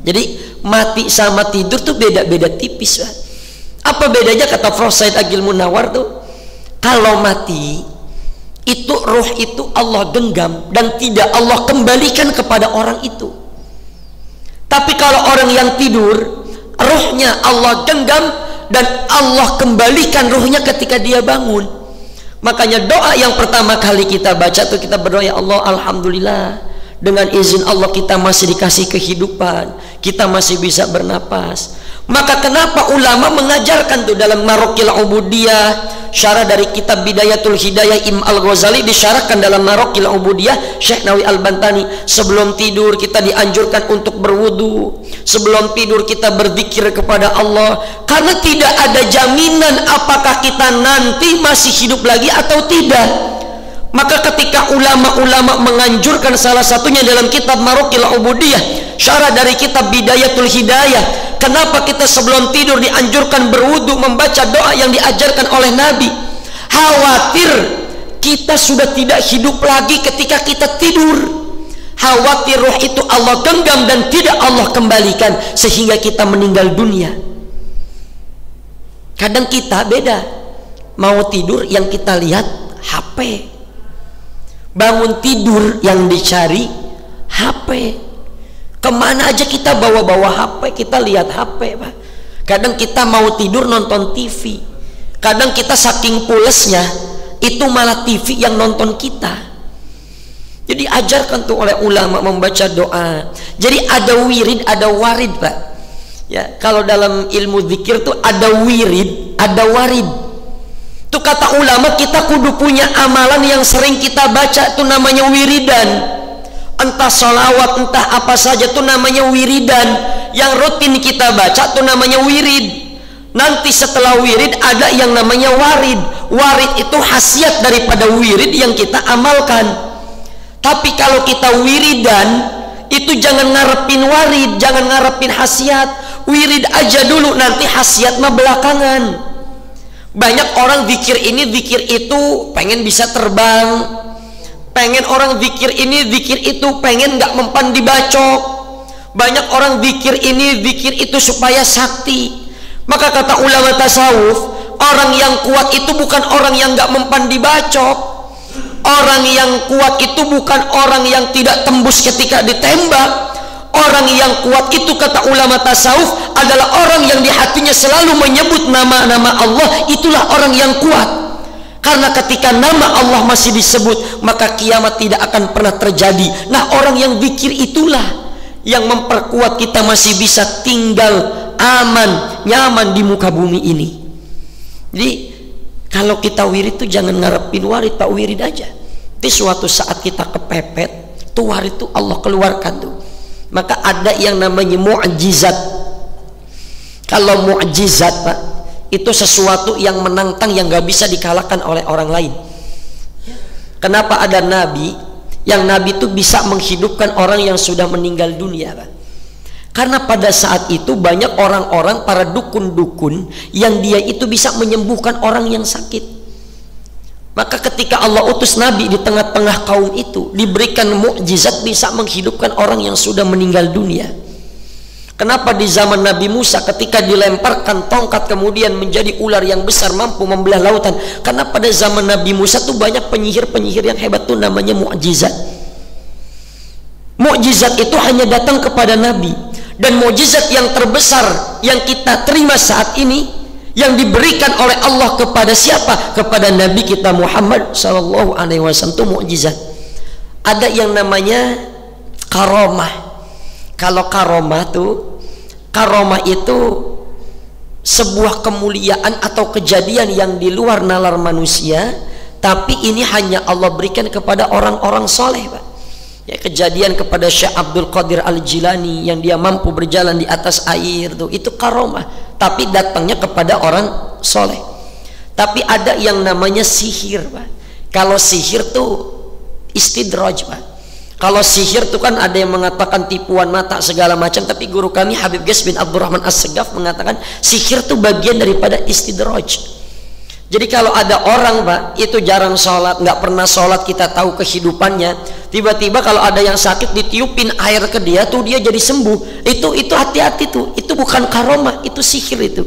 B: Jadi mati sama tidur tuh beda-beda tipis, Pak. Apa bedanya? Kata Prof. Said Agil Munawar tuh, kalau mati itu roh itu Allah genggam dan tidak Allah kembalikan kepada orang itu. Tapi kalau orang yang tidur, rohnya Allah genggam dan Allah kembalikan rohnya ketika dia bangun. Makanya doa yang pertama kali kita baca tuh, kita berdoa, ya Allah, alhamdulillah dengan izin Allah kita masih dikasih kehidupan, kita masih bisa bernapas. Maka kenapa ulama mengajarkan tuh dalam Marokil Ubudiyah, syarah dari kitab Bidayatul Hidayah Imam Al-Ghazali, disyarahkan dalam Marokil Ubudiyah Syekh Nawawi Al-Bantani, sebelum tidur kita dianjurkan untuk berwudu, sebelum tidur kita berzikir kepada Allah, karena tidak ada jaminan apakah kita nanti masih hidup lagi atau tidak. Maka ketika ulama-ulama menganjurkan, salah satunya dalam kitab Marokil Ubudiyah, syarah dari kitab Bidayatul Hidayah, kenapa kita sebelum tidur dianjurkan berwudu, membaca doa yang diajarkan oleh Nabi? Khawatir kita sudah tidak hidup lagi ketika kita tidur. Khawatir roh itu Allah genggam dan tidak Allah kembalikan sehingga kita meninggal dunia. Kadang kita beda, mau tidur yang kita lihat HP, bangun tidur yang dicari HP. Kemana aja kita bawa-bawa HP, kita lihat HP, Pak. Kadang kita mau tidur nonton TV, kadang kita saking pulesnya itu malah TV yang nonton kita. Jadi ajarkan tuh oleh ulama membaca doa. Jadi ada wirid, ada warid, Pak. Ya, kalau dalam ilmu zikir tuh ada wirid, ada warid. Tuh kata ulama, kita kudu punya amalan yang sering kita baca, itu namanya wiridan. Entah sholawat, entah apa saja, itu namanya wiridan. Yang rutin kita baca itu namanya wirid. Nanti setelah wirid ada yang namanya warid. Warid itu khasiat daripada wirid yang kita amalkan. Tapi kalau kita wiridan, itu jangan ngarepin warid, jangan ngarepin khasiat. Wirid aja dulu, nanti khasiat mah belakangan. Banyak orang zikir ini, zikir itu, pengen bisa terbang. Pengen orang zikir ini, zikir itu, pengen nggak mempan dibacok. Banyak orang zikir ini, zikir itu supaya sakti. Maka kata ulama tasawuf, orang yang kuat itu bukan orang yang nggak mempan dibacok. Orang yang kuat itu bukan orang yang tidak tembus ketika ditembak. Orang yang kuat itu kata ulama tasawuf adalah orang yang di hatinya selalu menyebut nama-nama Allah. Itulah orang yang kuat. Karena ketika nama Allah masih disebut, maka kiamat tidak akan pernah terjadi. Nah, orang yang zikir itulah yang memperkuat kita masih bisa tinggal aman, nyaman di muka bumi ini. Jadi kalau kita wirid itu jangan ngarepin warid, Pak, wirid aja. Tapi suatu saat kita kepepet, tuh warid itu Allah keluarkan tuh. Maka ada yang namanya mu'jizat. Kalau mu'jizat, Pak, itu sesuatu yang menantang, yang gak bisa dikalahkan oleh orang lain. Kenapa ada nabi yang nabi itu bisa menghidupkan orang yang sudah meninggal dunia, Pak? Karena pada saat itu banyak orang-orang, para dukun-dukun yang dia itu bisa menyembuhkan orang yang sakit. Maka ketika Allah utus nabi di tengah-tengah kaum itu, diberikan mukjizat bisa menghidupkan orang yang sudah meninggal dunia. Kenapa di zaman Nabi Musa ketika dilemparkan tongkat kemudian menjadi ular yang besar mampu membelah lautan? Karena pada zaman Nabi Musa tuh banyak penyihir-penyihir yang hebat tuh, namanya mukjizat. Mukjizat itu hanya datang kepada Nabi, dan mukjizat yang terbesar yang kita terima saat ini yang diberikan oleh Allah kepada siapa? Kepada Nabi kita Muhammad sallallahu alaihi wasallam, itu mukjizat. Ada yang namanya karomah. Kalau karomah itu sebuah kemuliaan atau kejadian yang di luar nalar manusia, tapi ini hanya Allah berikan kepada orang-orang soleh, Pak. Ya, kejadian kepada Syekh Abdul Qadir Al-Jilani yang dia mampu berjalan di atas air tuh, itu karomah, tapi datangnya kepada orang soleh. Tapi ada yang namanya sihir, Pak. Kalau sihir tuh istidraj, Pak. Kalau sihir tuh kan ada yang mengatakan tipuan mata segala macam, tapi guru kami Habib Ghais bin Abdurrahman As-Segaf mengatakan sihir tuh bagian daripada istidraj. Jadi kalau ada orang, Pak, itu jarang sholat, nggak pernah sholat, kita tahu kehidupannya, tiba-tiba kalau ada yang sakit ditiupin air ke dia tuh dia jadi sembuh, itu hati-hati tuh, itu bukan karomah, itu sihir itu.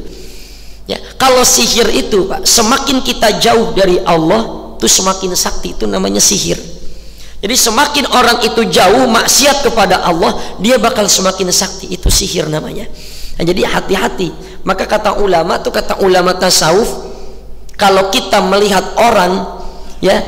B: Ya, kalau sihir itu, Pak, semakin kita jauh dari Allah tuh semakin sakti, itu namanya sihir. Jadi semakin orang itu jauh maksiat kepada Allah, dia bakal semakin sakti, itu sihir namanya. Nah, jadi hati-hati. Maka kata ulama tasawuf, kalau kita melihat orang, ya,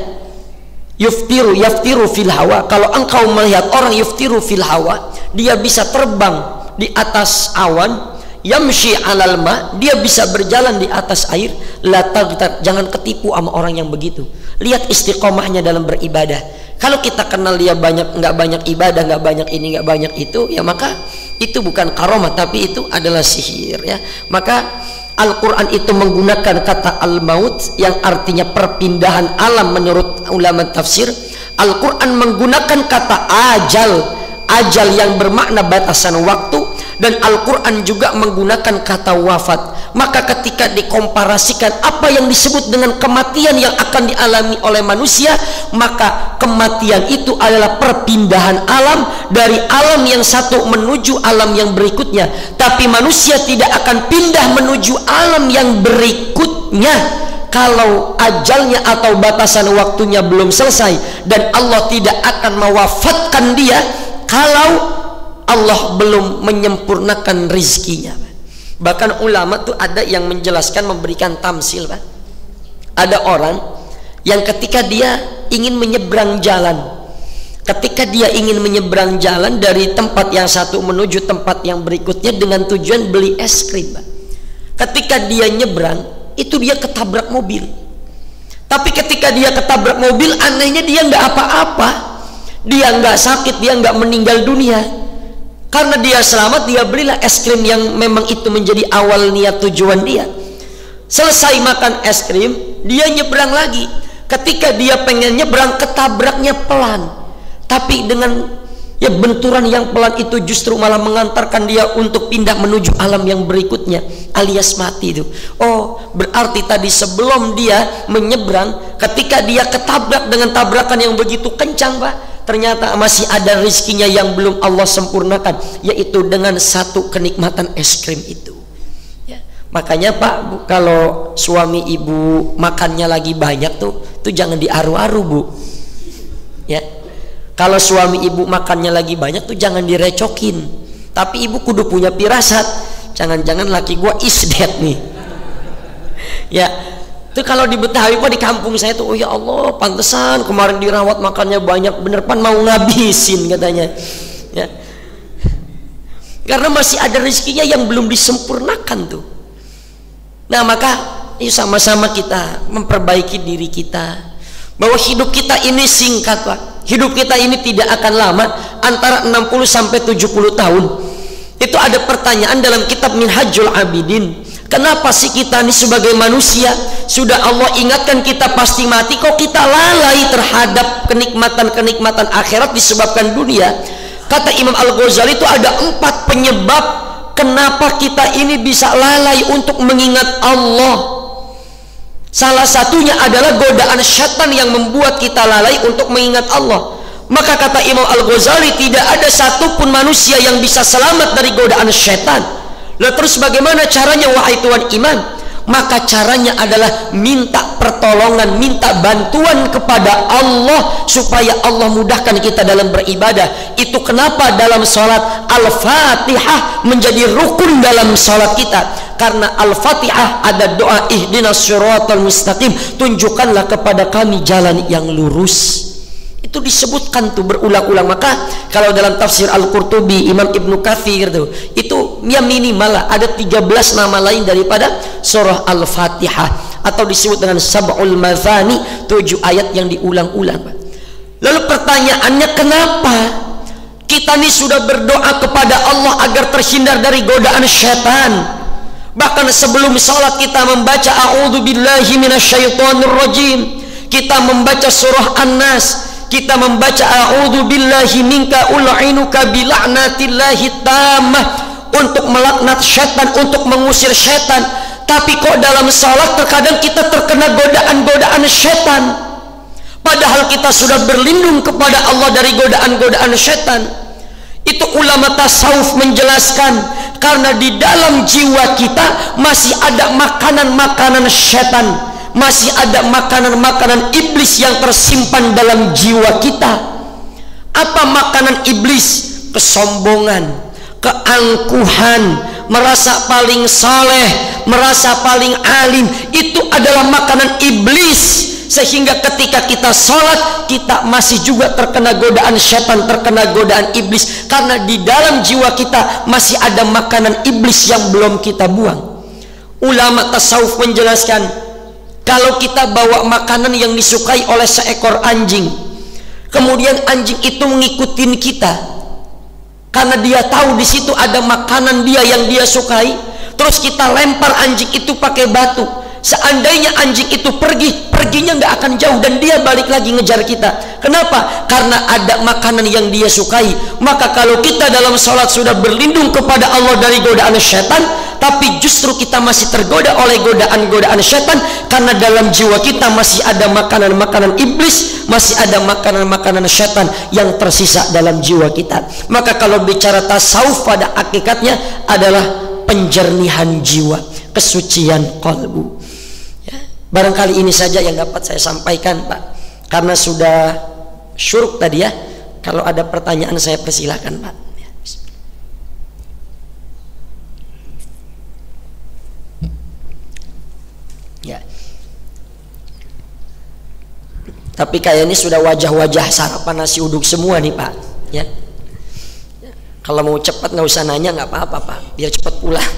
B: yaftiru fil hawa, kalau engkau melihat orang yaftiru fil hawa, dia bisa terbang di atas awan, yamshi alal ma, dia bisa berjalan di atas air, la taghtar, jangan ketipu sama orang yang begitu. Lihat istiqomahnya dalam beribadah. Kalau kita kenal dia nggak banyak ibadah, nggak banyak ini, nggak banyak itu, ya maka itu bukan karomah, tapi itu adalah sihir, ya. Maka Al-Quran itu menggunakan kata al-maut yang artinya perpindahan alam menurut ulama tafsir. Al-Quran menggunakan kata ajal yang bermakna batasan waktu, dan Al-Quran juga menggunakan kata wafat. Maka ketika dikomparasikan apa yang disebut dengan kematian yang akan dialami oleh manusia, maka kematian itu adalah perpindahan alam dari alam yang satu menuju alam yang berikutnya. Tapi manusia tidak akan pindah menuju alam yang berikutnya kalau ajalnya atau batasan waktunya belum selesai, dan Allah tidak akan mewafatkan dia kalau Allah belum menyempurnakan rizkinya. Bahkan ulama tuh ada yang menjelaskan, memberikan tamsil, Pak. Ada orang yang ketika dia ingin menyeberang jalan, dari tempat yang satu menuju tempat yang berikutnya dengan tujuan beli es krim, Pak. Ketika dia nyebrang, itu dia ketabrak mobil. Tapi ketika dia ketabrak mobil, anehnya dia nggak apa-apa, dia nggak sakit, dia nggak meninggal dunia. Karena dia selamat, dia belilah es krim yang memang itu menjadi awal niat tujuan dia. Selesai makan es krim, dia nyebrang lagi. Ketika dia pengen nyebrang, ketabraknya pelan. Tapi dengan benturan yang pelan itu justru malah mengantarkan dia untuk pindah menuju alam yang berikutnya, alias mati itu. Oh, berarti tadi sebelum dia menyebrang, ketika dia ketabrak dengan tabrakan yang begitu kencang, Pak, ternyata masih ada rizkinya yang belum Allah sempurnakan, yaitu dengan satu kenikmatan es krim itu, ya. Makanya, Pak, kalau suami ibu makannya lagi banyak tuh jangan diaru-aru, Bu, ya. Kalau suami ibu makannya lagi banyak tuh jangan direcokin, tapi ibu kudu punya firasat, jangan-jangan laki gua is dead nih, ya. Itu kalau di Betawi, Pak, di kampung saya tuh, oh ya Allah, pantesan kemarin dirawat makannya banyak, bener Pan mau ngabisin katanya, ya. Karena masih ada rezekinya yang belum disempurnakan tuh. Nah, maka yuk sama-sama kita memperbaiki diri kita, bahwa hidup kita ini singkat, Pak. Hidup kita ini tidak akan lama, antara 60 sampai 70 tahun. Itu ada pertanyaan dalam kitab Minhajul Abidin. Kenapa sih kita ini sebagai manusia sudah Allah ingatkan kita pasti mati, kok kita lalai terhadap kenikmatan-kenikmatan akhirat disebabkan dunia? Kata Imam Al-Ghazali itu ada 4 penyebab kenapa kita ini bisa lalai untuk mengingat Allah. Salah satunya adalah godaan syaitan yang membuat kita lalai untuk mengingat Allah. Maka kata Imam Al-Ghazali, tidak ada satupun manusia yang bisa selamat dari godaan syaitan. Lalu terus bagaimana caranya, wahai Tuhan iman? maka caranya adalah minta pertolongan, minta bantuan kepada Allah supaya Allah mudahkan kita dalam beribadah. Itu kenapa dalam sholat Al-Fatihah menjadi rukun dalam sholat kita, karena Al-Fatihah ada doa ihdinas siratal mustaqim, tunjukkanlah kepada kami jalan yang lurus. Itu disebutkan tuh berulang-ulang. Maka kalau dalam tafsir Al-Qurtubi, Imam Ibnu Katsir tuh, itu ya minimal lah ada 13 nama lain daripada surah Al-Fatihah, atau disebut dengan sab'ul mazani, 7 ayat yang diulang-ulang. Lalu pertanyaannya, kenapa kita nih sudah berdoa kepada Allah agar terhindar dari godaan syaitan? Bahkan sebelum salat kita membaca a'udzubillahi minasyaitonirrajim, kita membaca surah An-Nas, kita membaca a'udzubillahi minka ul'inuka bila'natillahi tammah, untuk melaknat syaitan, untuk mengusir syaitan. Tapi kok dalam salat terkadang kita terkena godaan-godaan syaitan, padahal kita sudah berlindung kepada Allah dari godaan-godaan syaitan. Itu ulama tasawuf menjelaskan, karena di dalam jiwa kita masih ada makanan-makanan syaitan, masih ada makanan-makanan iblis yang tersimpan dalam jiwa kita. Apa makanan iblis? Kesombongan, keangkuhan, merasa paling saleh, merasa paling alim. Itu adalah makanan iblis, sehingga ketika kita sholat kita masih juga terkena godaan syaitan, terkena godaan iblis, karena di dalam jiwa kita masih ada makanan iblis yang belum kita buang. Ulama tasawuf menjelaskan, kalau kita bawa makanan yang disukai oleh seekor anjing, kemudian anjing itu ngikutin kita karena dia tahu di situ ada makanan dia yang dia sukai, terus kita lempar anjing itu pakai batu. Seandainya anjing itu perginya nggak akan jauh dan dia balik lagi ngejar kita. Kenapa? Karena ada makanan yang dia sukai. Maka kalau kita dalam sholat sudah berlindung kepada Allah dari godaan syaitan, tapi justru kita masih tergoda oleh godaan-godaan syaitan, karena dalam jiwa kita masih ada makanan-makanan iblis, masih ada makanan-makanan syaitan yang tersisa dalam jiwa kita. Maka kalau bicara tasawuf pada hakikatnya adalah penjernihan jiwa, kesucian qalbu. Barangkali ini saja yang dapat saya sampaikan, Pak, karena sudah syuruk tadi ya. Kalau ada pertanyaan saya persilakan, Pak. Ya. Tapi kayak ini sudah wajah-wajah sarapan nasi uduk semua nih, Pak. Ya. Kalau mau cepat nggak usah nanya, nggak apa-apa, Pak, biar cepat pulang.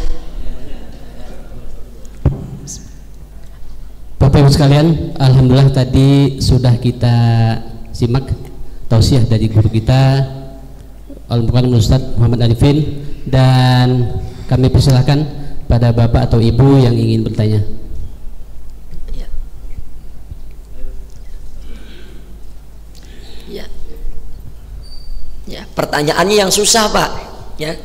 A: Bapak Ibu sekalian, alhamdulillah tadi sudah kita simak tausiah dari guru kita Al-Mukarram Ustaz Muhammad Arifin, dan kami persilahkan pada Bapak atau Ibu yang ingin bertanya. Ya, pertanyaannya yang susah, Pak, ya.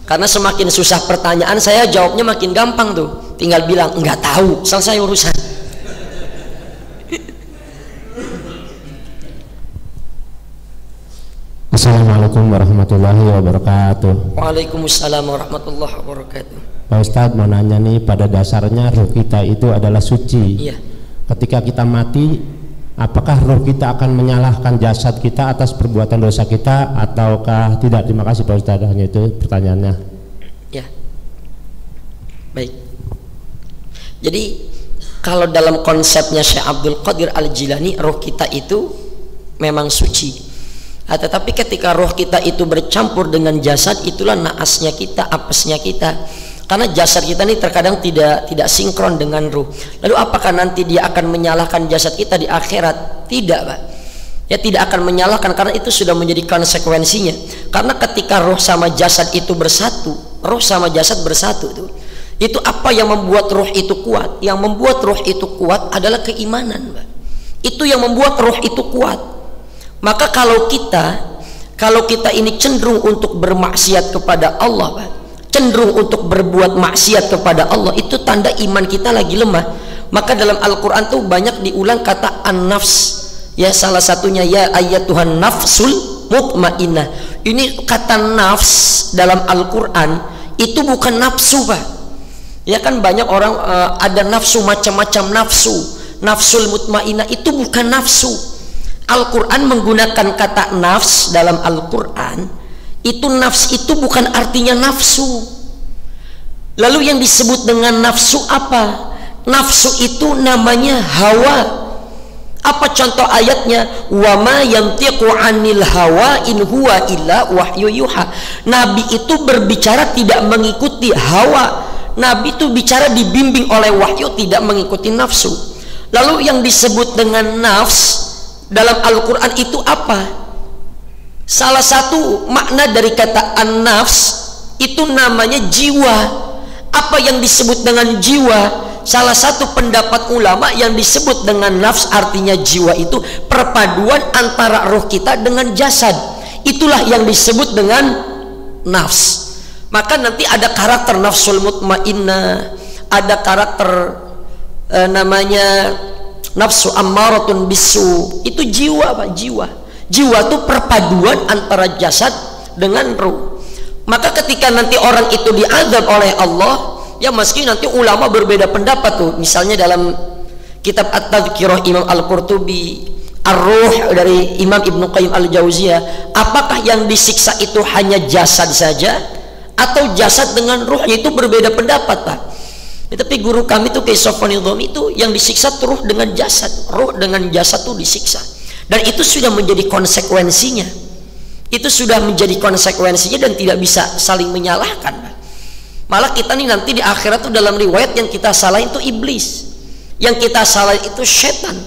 A: Karena semakin susah pertanyaan, saya jawabnya makin gampang tuh. Tinggal bilang nggak tahu, selesai urusan.
C: Assalamualaikum warahmatullahi wabarakatuh.
B: Waalaikumsalam warahmatullahi wabarakatuh.
C: Pak Ustadz mau nanya nih, pada dasarnya roh kita itu adalah suci.
B: Iya.
C: Ketika kita mati, apakah roh kita akan menyalahkan jasad kita atas perbuatan dosa kita ataukah tidak? Terima kasih Pak Ustadz, hanya itu pertanyaannya.
B: Ya. Baik. Jadi kalau dalam konsepnya Syekh Abdul Qadir Al-Jilani, roh kita itu memang suci. Tetapi ketika roh kita itu bercampur dengan jasad, itulah naasnya kita, apesnya kita. Karena jasad kita ini terkadang tidak sinkron dengan ruh. Lalu apakah nanti dia akan menyalahkan jasad kita di akhirat? Tidak, Pak. Ya, tidak akan menyalahkan, karena itu sudah menjadi konsekuensinya. Karena ketika roh sama jasad itu bersatu, roh sama jasad bersatu tuh, itu apa yang membuat roh itu kuat? Yang membuat roh itu kuat adalah keimanan, Pak. Itu yang membuat roh itu kuat. Maka kalau kita ini cenderung untuk bermaksiat kepada Allah, Pak, cenderung untuk berbuat maksiat kepada Allah, itu tanda iman kita lagi lemah. Maka dalam Al-Quran tuh banyak diulang kata an-nafs, ya, salah satunya ya ayyatuhan nafsul mutmainnah. Ini kata nafs dalam Al-Quran itu bukan nafsu, Pak. Ya kan banyak orang ada nafsu, macam-macam nafsu. Nafsul mutmainnah itu bukan nafsu. Al-Quran menggunakan kata nafs dalam Al-Quran, itu nafs itu bukan artinya nafsu. Lalu yang disebut dengan nafsu apa? Nafsu itu namanya hawa. Apa contoh ayatnya? Wa ma yantiqu 'anil hawa in huwa illa wahyu yuha. Nabi itu berbicara tidak mengikuti hawa. Nabi itu bicara dibimbing oleh wahyu, tidak mengikuti nafsu. Lalu yang disebut dengan nafs dalam Al-Quran itu apa? Salah satu makna dari kata an-nafs itu namanya jiwa. Apa yang disebut dengan jiwa? Salah satu pendapat ulama yang disebut dengan nafs artinya jiwa itu perpaduan antara roh kita dengan jasad. Itulah yang disebut dengan nafs. Maka nanti ada karakter nafsul mutmainnah, ada karakter namanya nafsu ammaratun bisu. Itu jiwa, Pak, jiwa. Jiwa itu perpaduan antara jasad dengan ruh. Maka ketika nanti orang itu diazab oleh Allah, ya meski nanti ulama berbeda pendapat tuh. Misalnya dalam kitab At-Tadhkirah Imam Al-Qurtubi, Ar-Ruh dari Imam Ibnu Qayyim Al-Jauziyah, apakah yang disiksa itu hanya jasad saja atau jasad dengan ruhnya? Itu berbeda pendapat, Pak. Ya, tapi guru kami tuh kayak Sofonidhom itu yang disiksa tuh ruh dengan jasad, ruh dengan jasad tuh disiksa, dan itu sudah menjadi konsekuensinya. Itu sudah menjadi konsekuensinya dan tidak bisa saling menyalahkan, Pak. Malah kita nih nanti di akhirat tuh dalam riwayat yang kita salahin itu iblis, yang kita salahin itu setan.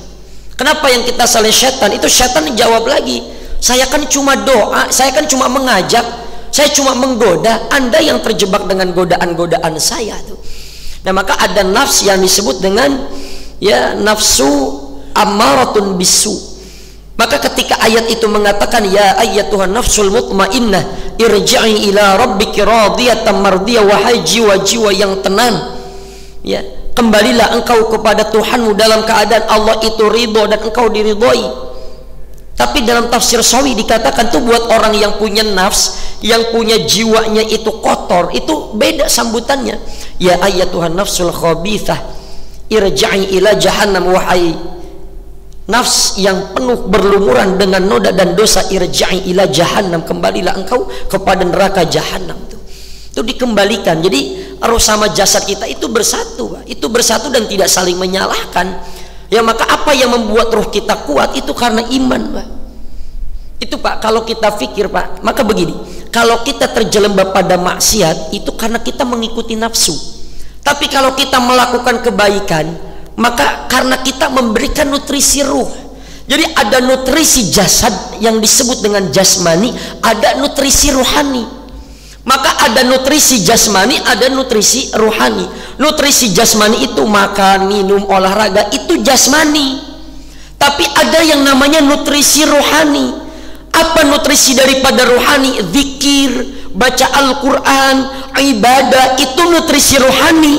B: Kenapa yang kita salahin setan? Itu setan jawab lagi, saya kan cuma doa, saya kan cuma mengajak, saya cuma menggoda, Anda yang terjebak dengan godaan-godaan saya tuh. Nah, maka ada nafs yang disebut dengan ya nafsu ammaratun bisu. Maka ketika ayat itu mengatakan ya ayyatuhan nafsul mutmainnah irji'i ila rabbiki radiyatan mardiyah, wahai jiwa-jiwa yang tenang, ya kembalilah engkau kepada Tuhanmu dalam keadaan Allah itu ridho dan engkau diridhoi. Tapi dalam tafsir Sawi dikatakan tuh buat orang yang punya nafs, yang punya jiwanya itu kotor, itu beda sambutannya. Ya ayyatuhan nafsul khabithah irji'i ila jahannam, wahai nafs yang penuh berlumuran dengan noda dan dosa, irji'i ila jahannam, kembalilah engkau kepada neraka jahannam. Itu dikembalikan. Jadi roh sama jasad kita itu bersatu, Pak. Itu bersatu dan tidak saling menyalahkan. Ya, maka apa yang membuat roh kita kuat itu karena iman, Pak. Itu, Pak, kalau kita pikir, Pak, maka begini, kalau kita terjelembab pada maksiat itu karena kita mengikuti nafsu. Tapi kalau kita melakukan kebaikan, maka karena kita memberikan nutrisi ruh. Jadi ada nutrisi jasad yang disebut dengan jasmani, ada nutrisi ruhani. Maka ada nutrisi jasmani, ada nutrisi ruhani. Nutrisi jasmani itu makan, minum, olahraga, itu jasmani. Tapi ada yang namanya nutrisi ruhani. Apa nutrisi daripada ruhani? Zikir, baca Al-Quran, ibadah, itu nutrisi ruhani.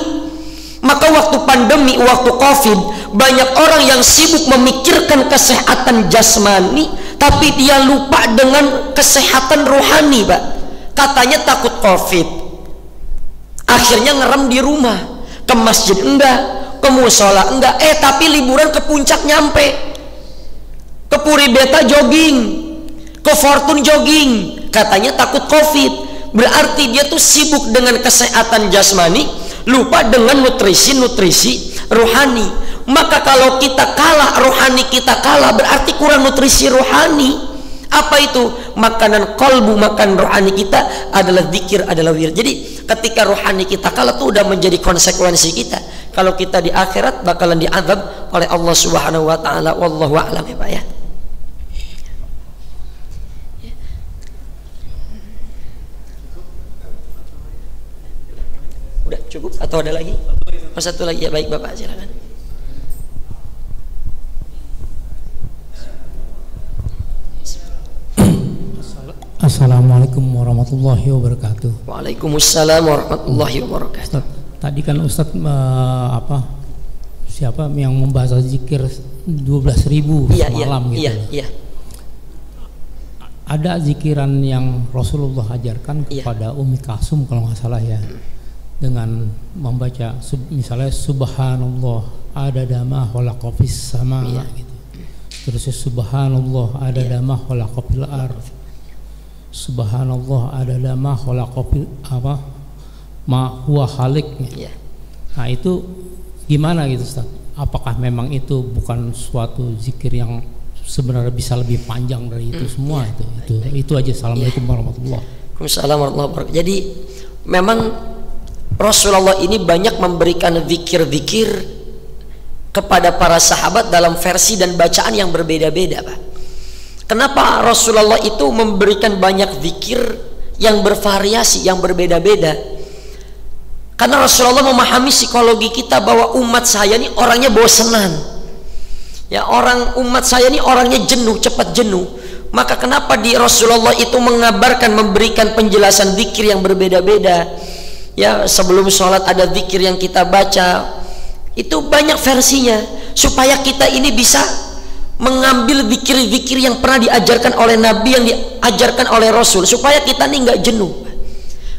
B: Maka waktu pandemi, waktu Covid, banyak orang yang sibuk memikirkan kesehatan jasmani, tapi dia lupa dengan kesehatan rohani, Pak. Katanya takut Covid, akhirnya ngerem di rumah, ke masjid enggak, ke musola enggak, tapi liburan ke puncak nyampe, ke Puri Beta jogging, ke Fortune jogging, katanya takut Covid. Berarti dia tuh sibuk dengan kesehatan jasmani, lupa dengan nutrisi-nutrisi rohani. Maka kalau kita kalah, rohani kita kalah, berarti kurang nutrisi rohani. Apa itu? Makanan kolbu, makan rohani kita adalah zikir, adalah wir. Jadi ketika rohani kita kalah tuh udah menjadi konsekuensi kita. Kalau kita di akhirat bakalan diazab oleh Allah Subhanahu wa taala. Wallahu a'lam, ya, Pak, ya. Udah cukup atau ada lagi? Oh, satu lagi, ya, baik Bapak, silakan.
D: Assalamualaikum warahmatullahi wabarakatuh.
B: Waalaikumsalam warahmatullahi wabarakatuh.
D: Tadi kan Ustadz siapa yang membahas zikir 12.000 semalam gitu.
B: Iya.
D: Ada zikiran yang Rasulullah ajarkan kepada Ummi Kalsum kalau nggak salah, ya. dengan membaca misalnya subhanallah adada ma khalaqa fis sama gitu. Terus subhanallah adada ma khalaqa fil ardh. Subhanallah adada ma khalaqa fil apa? Ma huwa khaliq. Nah, itu gimana gitu Ustaz? Apakah memang itu bukan suatu zikir yang sebenarnya bisa lebih panjang dari itu semua? Itu aja. Assalamualaikum warahmatullahi wabarakatuh.
B: Waalaikumsalam warahmatullahi wabarakatuh. Jadi memang Rasulullah ini banyak memberikan zikir-zikir kepada para sahabat dalam versi dan bacaan yang berbeda-beda, Pak. Kenapa Rasulullah itu memberikan banyak zikir yang bervariasi, yang berbeda-beda? Karena Rasulullah memahami psikologi kita bahwa umat saya ini orangnya bosenan. Ya, umat saya ini orangnya jenuh, cepat jenuh. Maka kenapa di Rasulullah itu mengabarkan, memberikan penjelasan zikir yang berbeda-beda? Ya, sebelum sholat ada zikir yang kita baca, itu banyak versinya, supaya kita ini bisa mengambil zikir-zikir yang pernah diajarkan oleh Nabi, yang diajarkan oleh Rasul, supaya kita ini nggak jenuh.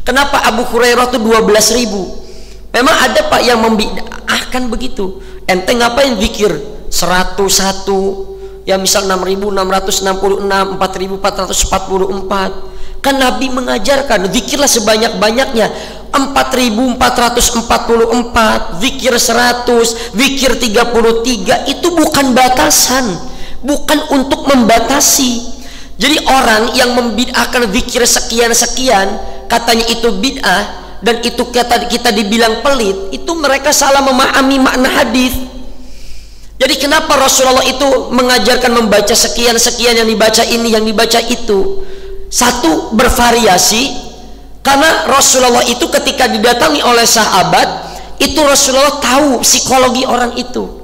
B: Kenapa Abu Hurairah itu 12.000? Memang ada Pak yang membid'ahkan begitu. Ente ngapain zikir 101? Ya misal 6.666, 4.444. Kan Nabi mengajarkan zikirlah sebanyak-banyaknya, 4.444, zikir 100, zikir 33. Itu bukan batasan, bukan untuk membatasi. Jadi orang yang membid'ahkan zikir sekian-sekian, katanya itu bid'ah, dan itu kita dibilang pelit, itu mereka salah memahami makna hadis. Jadi kenapa Rasulullah itu mengajarkan membaca sekian-sekian, yang dibaca ini, yang dibaca itu? Satu, bervariasi, karena Rasulullah itu ketika didatangi oleh sahabat, itu Rasulullah tahu psikologi orang itu.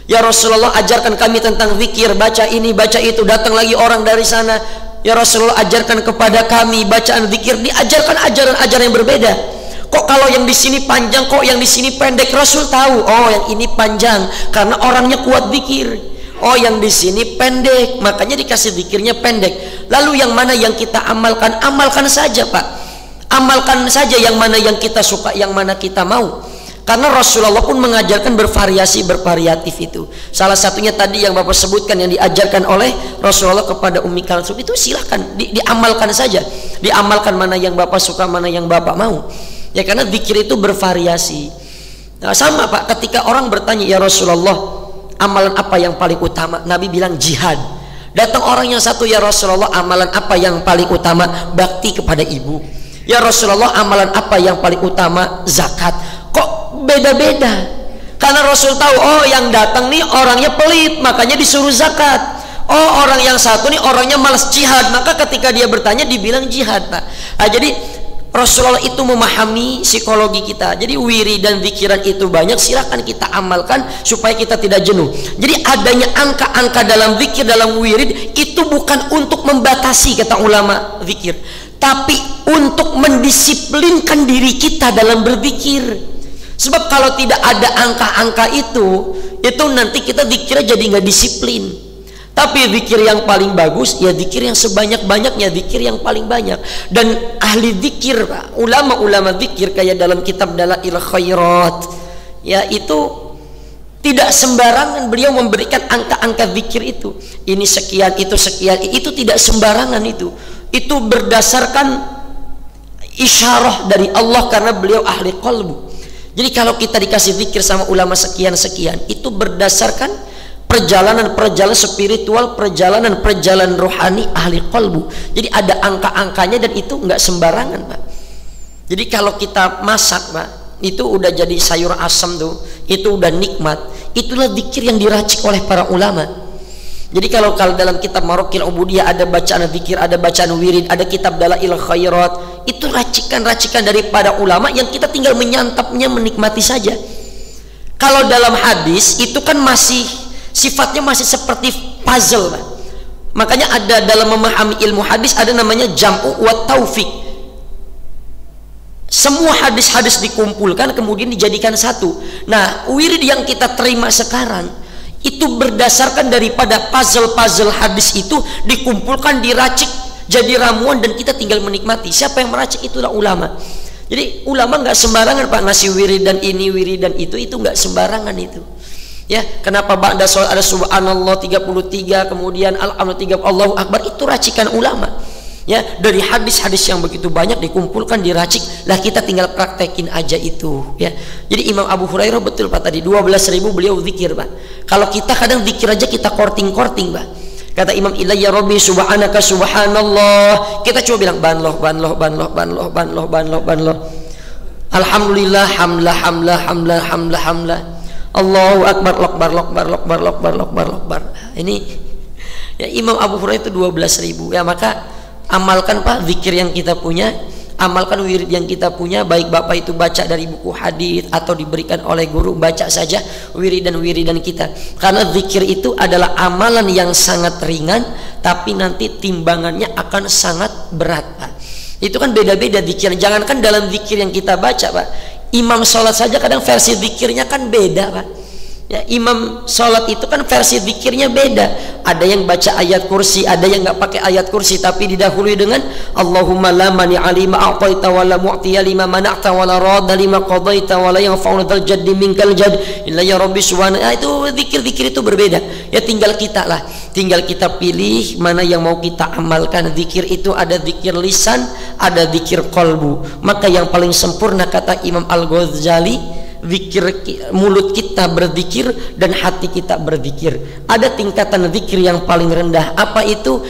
B: Ya Rasulullah, ajarkan kami tentang zikir, baca ini, baca itu. Datang lagi orang dari sana, ya Rasulullah, ajarkan kepada kami bacaan zikir. Diajarkan ajaran-ajaran yang berbeda. Kok kalau yang di sini panjang, kok yang di sini pendek? Rasul tahu, oh yang ini panjang karena orangnya kuat zikir. Oh yang di sini pendek, makanya dikasih zikirnya pendek. Lalu yang mana yang kita amalkan? Amalkan saja Pak, amalkan saja yang mana yang kita suka, yang mana kita mau. Karena Rasulullah pun mengajarkan bervariasi, bervariatif itu. Salah satunya tadi yang Bapak sebutkan, yang diajarkan oleh Rasulullah kepada Ummi Kalsum, itu silahkan diamalkan saja. Diamalkan mana yang Bapak suka, mana yang Bapak mau. Ya karena zikir itu bervariasi. Nah, sama Pak, ketika orang bertanya, ya Rasulullah, amalan apa yang paling utama? Nabi bilang jihad. Datang orang yang satu, ya Rasulullah, amalan apa yang paling utama? Bakti kepada ibu. Ya Rasulullah, amalan apa yang paling utama? Zakat. Kok beda-beda? Karena Rasul tahu, oh yang datang nih orangnya pelit, makanya disuruh zakat. Oh orang yang satu nih orangnya malas jihad, maka ketika dia bertanya dibilang jihad, Pak. Nah, jadi Rasulullah itu memahami psikologi kita. Jadi wirid dan zikiran itu banyak, silahkan kita amalkan supaya kita tidak jenuh. Jadi adanya angka-angka dalam zikir, dalam wirid, itu bukan untuk membatasi, kata ulama zikir, tapi untuk mendisiplinkan diri kita dalam berzikir. Sebab kalau tidak ada angka-angka itu nanti kita zikirnya jadi nggak disiplin. Tapi zikir yang paling bagus, ya zikir yang sebanyak-banyaknya, zikir yang paling banyak. Dan ahli zikir, ulama-ulama zikir kayak dalam kitab Dalail Khairat, ya itu tidak sembarangan beliau memberikan angka-angka zikir itu. Ini sekian, itu sekian, itu tidak sembarangan itu. Itu berdasarkan isyarah dari Allah karena beliau ahli qalbu. Jadi kalau kita dikasih zikir sama ulama sekian-sekian, itu berdasarkan perjalanan-perjalanan spiritual, perjalanan-perjalanan rohani ahli qalbu. Jadi ada angka-angkanya dan itu nggak sembarangan, Pak. Jadi kalau kita masak, Pak, itu udah jadi sayur asam tuh, itu udah nikmat. Itulah zikir yang diracik oleh para ulama. Jadi kalau dalam kitab Marokil Ubudiyah ada bacaan zikir, ada bacaan wirid, ada kitab Dalail Khairat, itu racikan-racikan daripada ulama yang kita tinggal menyantapnya, menikmati saja. Kalau dalam hadis itu kan masih sifatnya masih seperti puzzle, Pak. Makanya ada dalam memahami ilmu hadis ada namanya jam'u wa taufik. Semua hadis-hadis dikumpulkan kemudian dijadikan satu. Nah, wirid yang kita terima sekarang itu berdasarkan daripada puzzle-puzzle hadis itu dikumpulkan, diracik jadi ramuan dan kita tinggal menikmati. Siapa yang meracik? Itulah ulama. Jadi ulama nggak sembarangan Pak ngasih wiridan ini, wiridan itu nggak sembarangan itu. Ya, kenapa ba'da sholat ada subhanallah 33, kemudian alhamdulillah 30, Allahu akbar, itu racikan ulama. Ya, dari hadis-hadis yang begitu banyak dikumpulkan, diracik, lah kita tinggal praktekin aja itu. Ya, jadi Imam Abu Hurairah betul Pak tadi 12.000 beliau zikir Pak. Kalau kita kadang zikir aja kita korting-korting Pak. Kata Imam Ilayya Rabbi subhanaka subhanallah, kita coba bilang banloh banloh banloh banloh banloh banloh banloh, alhamdulillah hamlah hamlah hamlah hamlah hamlah, Allahu akbar lokbar lokbar lokbar lokbar lokbar lokbar. Ini ya Imam Abu Hurairah itu 12.000. Ya, maka amalkan Pak zikir yang kita punya, amalkan wirid yang kita punya, baik Bapak itu baca dari buku hadis atau diberikan oleh guru, baca saja wiridan-wiridan kita, karena zikir itu adalah amalan yang sangat ringan tapi nanti timbangannya akan sangat berat Pak. Itu kan beda-beda zikir, jangankan dalam zikir yang kita baca Pak, imam sholat saja kadang versi zikirnya kan beda Pak. Ya, imam sholat itu kan versi zikirnya beda. Ada yang baca ayat kursi, ada yang nggak pakai ayat kursi tapi didahului dengan Allahumma la mani'a lima a'taita wa la mu'tiya lima mana'ta wa la radda lima qadaita wa la yanfa'u dzal jaddi minkal jadd illa ya rabbi subhanahu. Itu zikir-zikir itu berbeda. Ya, tinggal kita lah, tinggal kita pilih mana yang mau kita amalkan. Zikir itu ada zikir lisan, ada zikir qalbu. Maka yang paling sempurna kata Imam Al-Ghazali, zikir mulut kita berzikir dan hati kita berzikir. Ada tingkatan zikir yang paling rendah. Apa itu?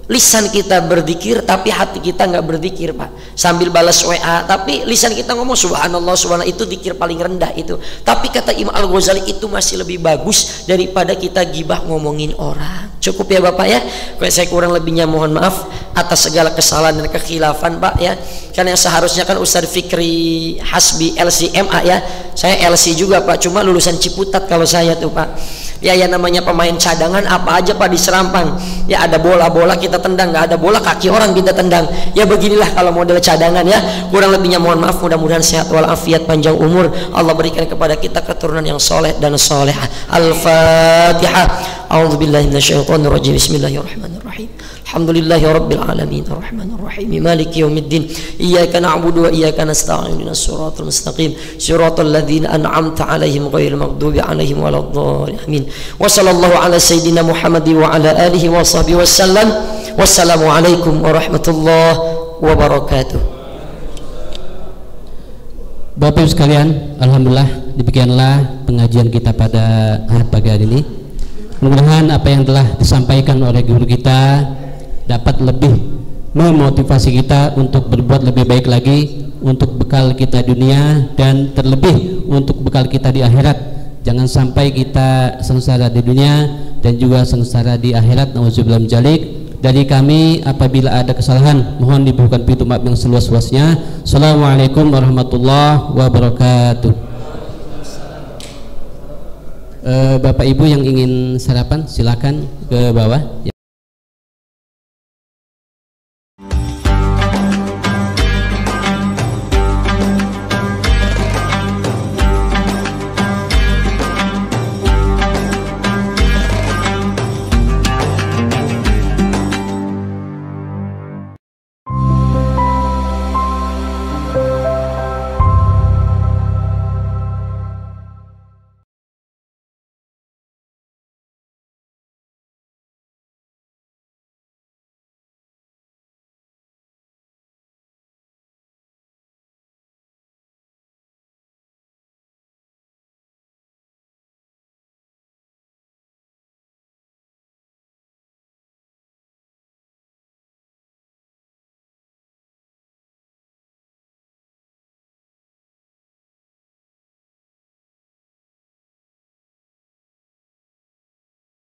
B: Lisan kita berzikir tapi hati kita nggak berzikir Pak, sambil balas WA tapi lisan kita ngomong subhanallah subhanallah, itu zikir paling rendah itu. Tapi kata Imam Al-Ghazali itu masih lebih bagus daripada kita gibah ngomongin orang. Cukup ya Bapak ya. Kalau saya kurang lebihnya mohon maaf atas segala kesalahan dan kekhilafan Pak ya. Karena yang seharusnya kan Ustadz Fikri Hasbi LCMA ya, saya LC juga Pak, cuma lulusan Ciputat kalau saya tuh Pak. Ya, yang namanya pemain cadangan apa aja Pak diserampang. Ya, ada bola-bola kita tendang, nggak ada bola kaki orang kita tendang. Ya, beginilah kalau model cadangan ya. Kurang lebihnya mohon maaf, mudah-mudahan sehat walafiat, panjang umur. Allah berikan kepada kita keturunan yang soleh dan solehah. Al-Fatihah. A'udzubillahi minasyaitonir rajim. Bismillahirrahmanirrahim. Alhamdulillahi rabbil alamin arrahmanir rahim maliki yaumiddin iyyaka na'budu wa iyyaka nasta'in ihdinas siratal mustaqim siratal ladzina an'amta 'alaihim ghairil maghdubi 'alaihim waladdallin amin. Wa sallallahu ala sayyidina Muhammadin wa ala alihi wa sahbihi wasallam. Wassalamu alaikum warahmatullahi wabarakatuh.
A: Bapak Ibu sekalian, alhamdulillah demikianlah pengajian kita pada pagi hari ini. Mudah-mudahan apa yang telah disampaikan oleh guru kita dapat lebih memotivasi kita untuk berbuat lebih baik lagi untuk bekal kita dunia dan terlebih untuk bekal kita di akhirat. Jangan sampai kita sengsara di dunia dan juga sengsara di akhirat. Nauzubillah min dzalik. Dari kami apabila ada kesalahan mohon diberikan pintu maaf yang seluas-luasnya. Assalamualaikum warahmatullahi wabarakatuh. Bapak Ibu yang ingin sarapan silakan ke bawah.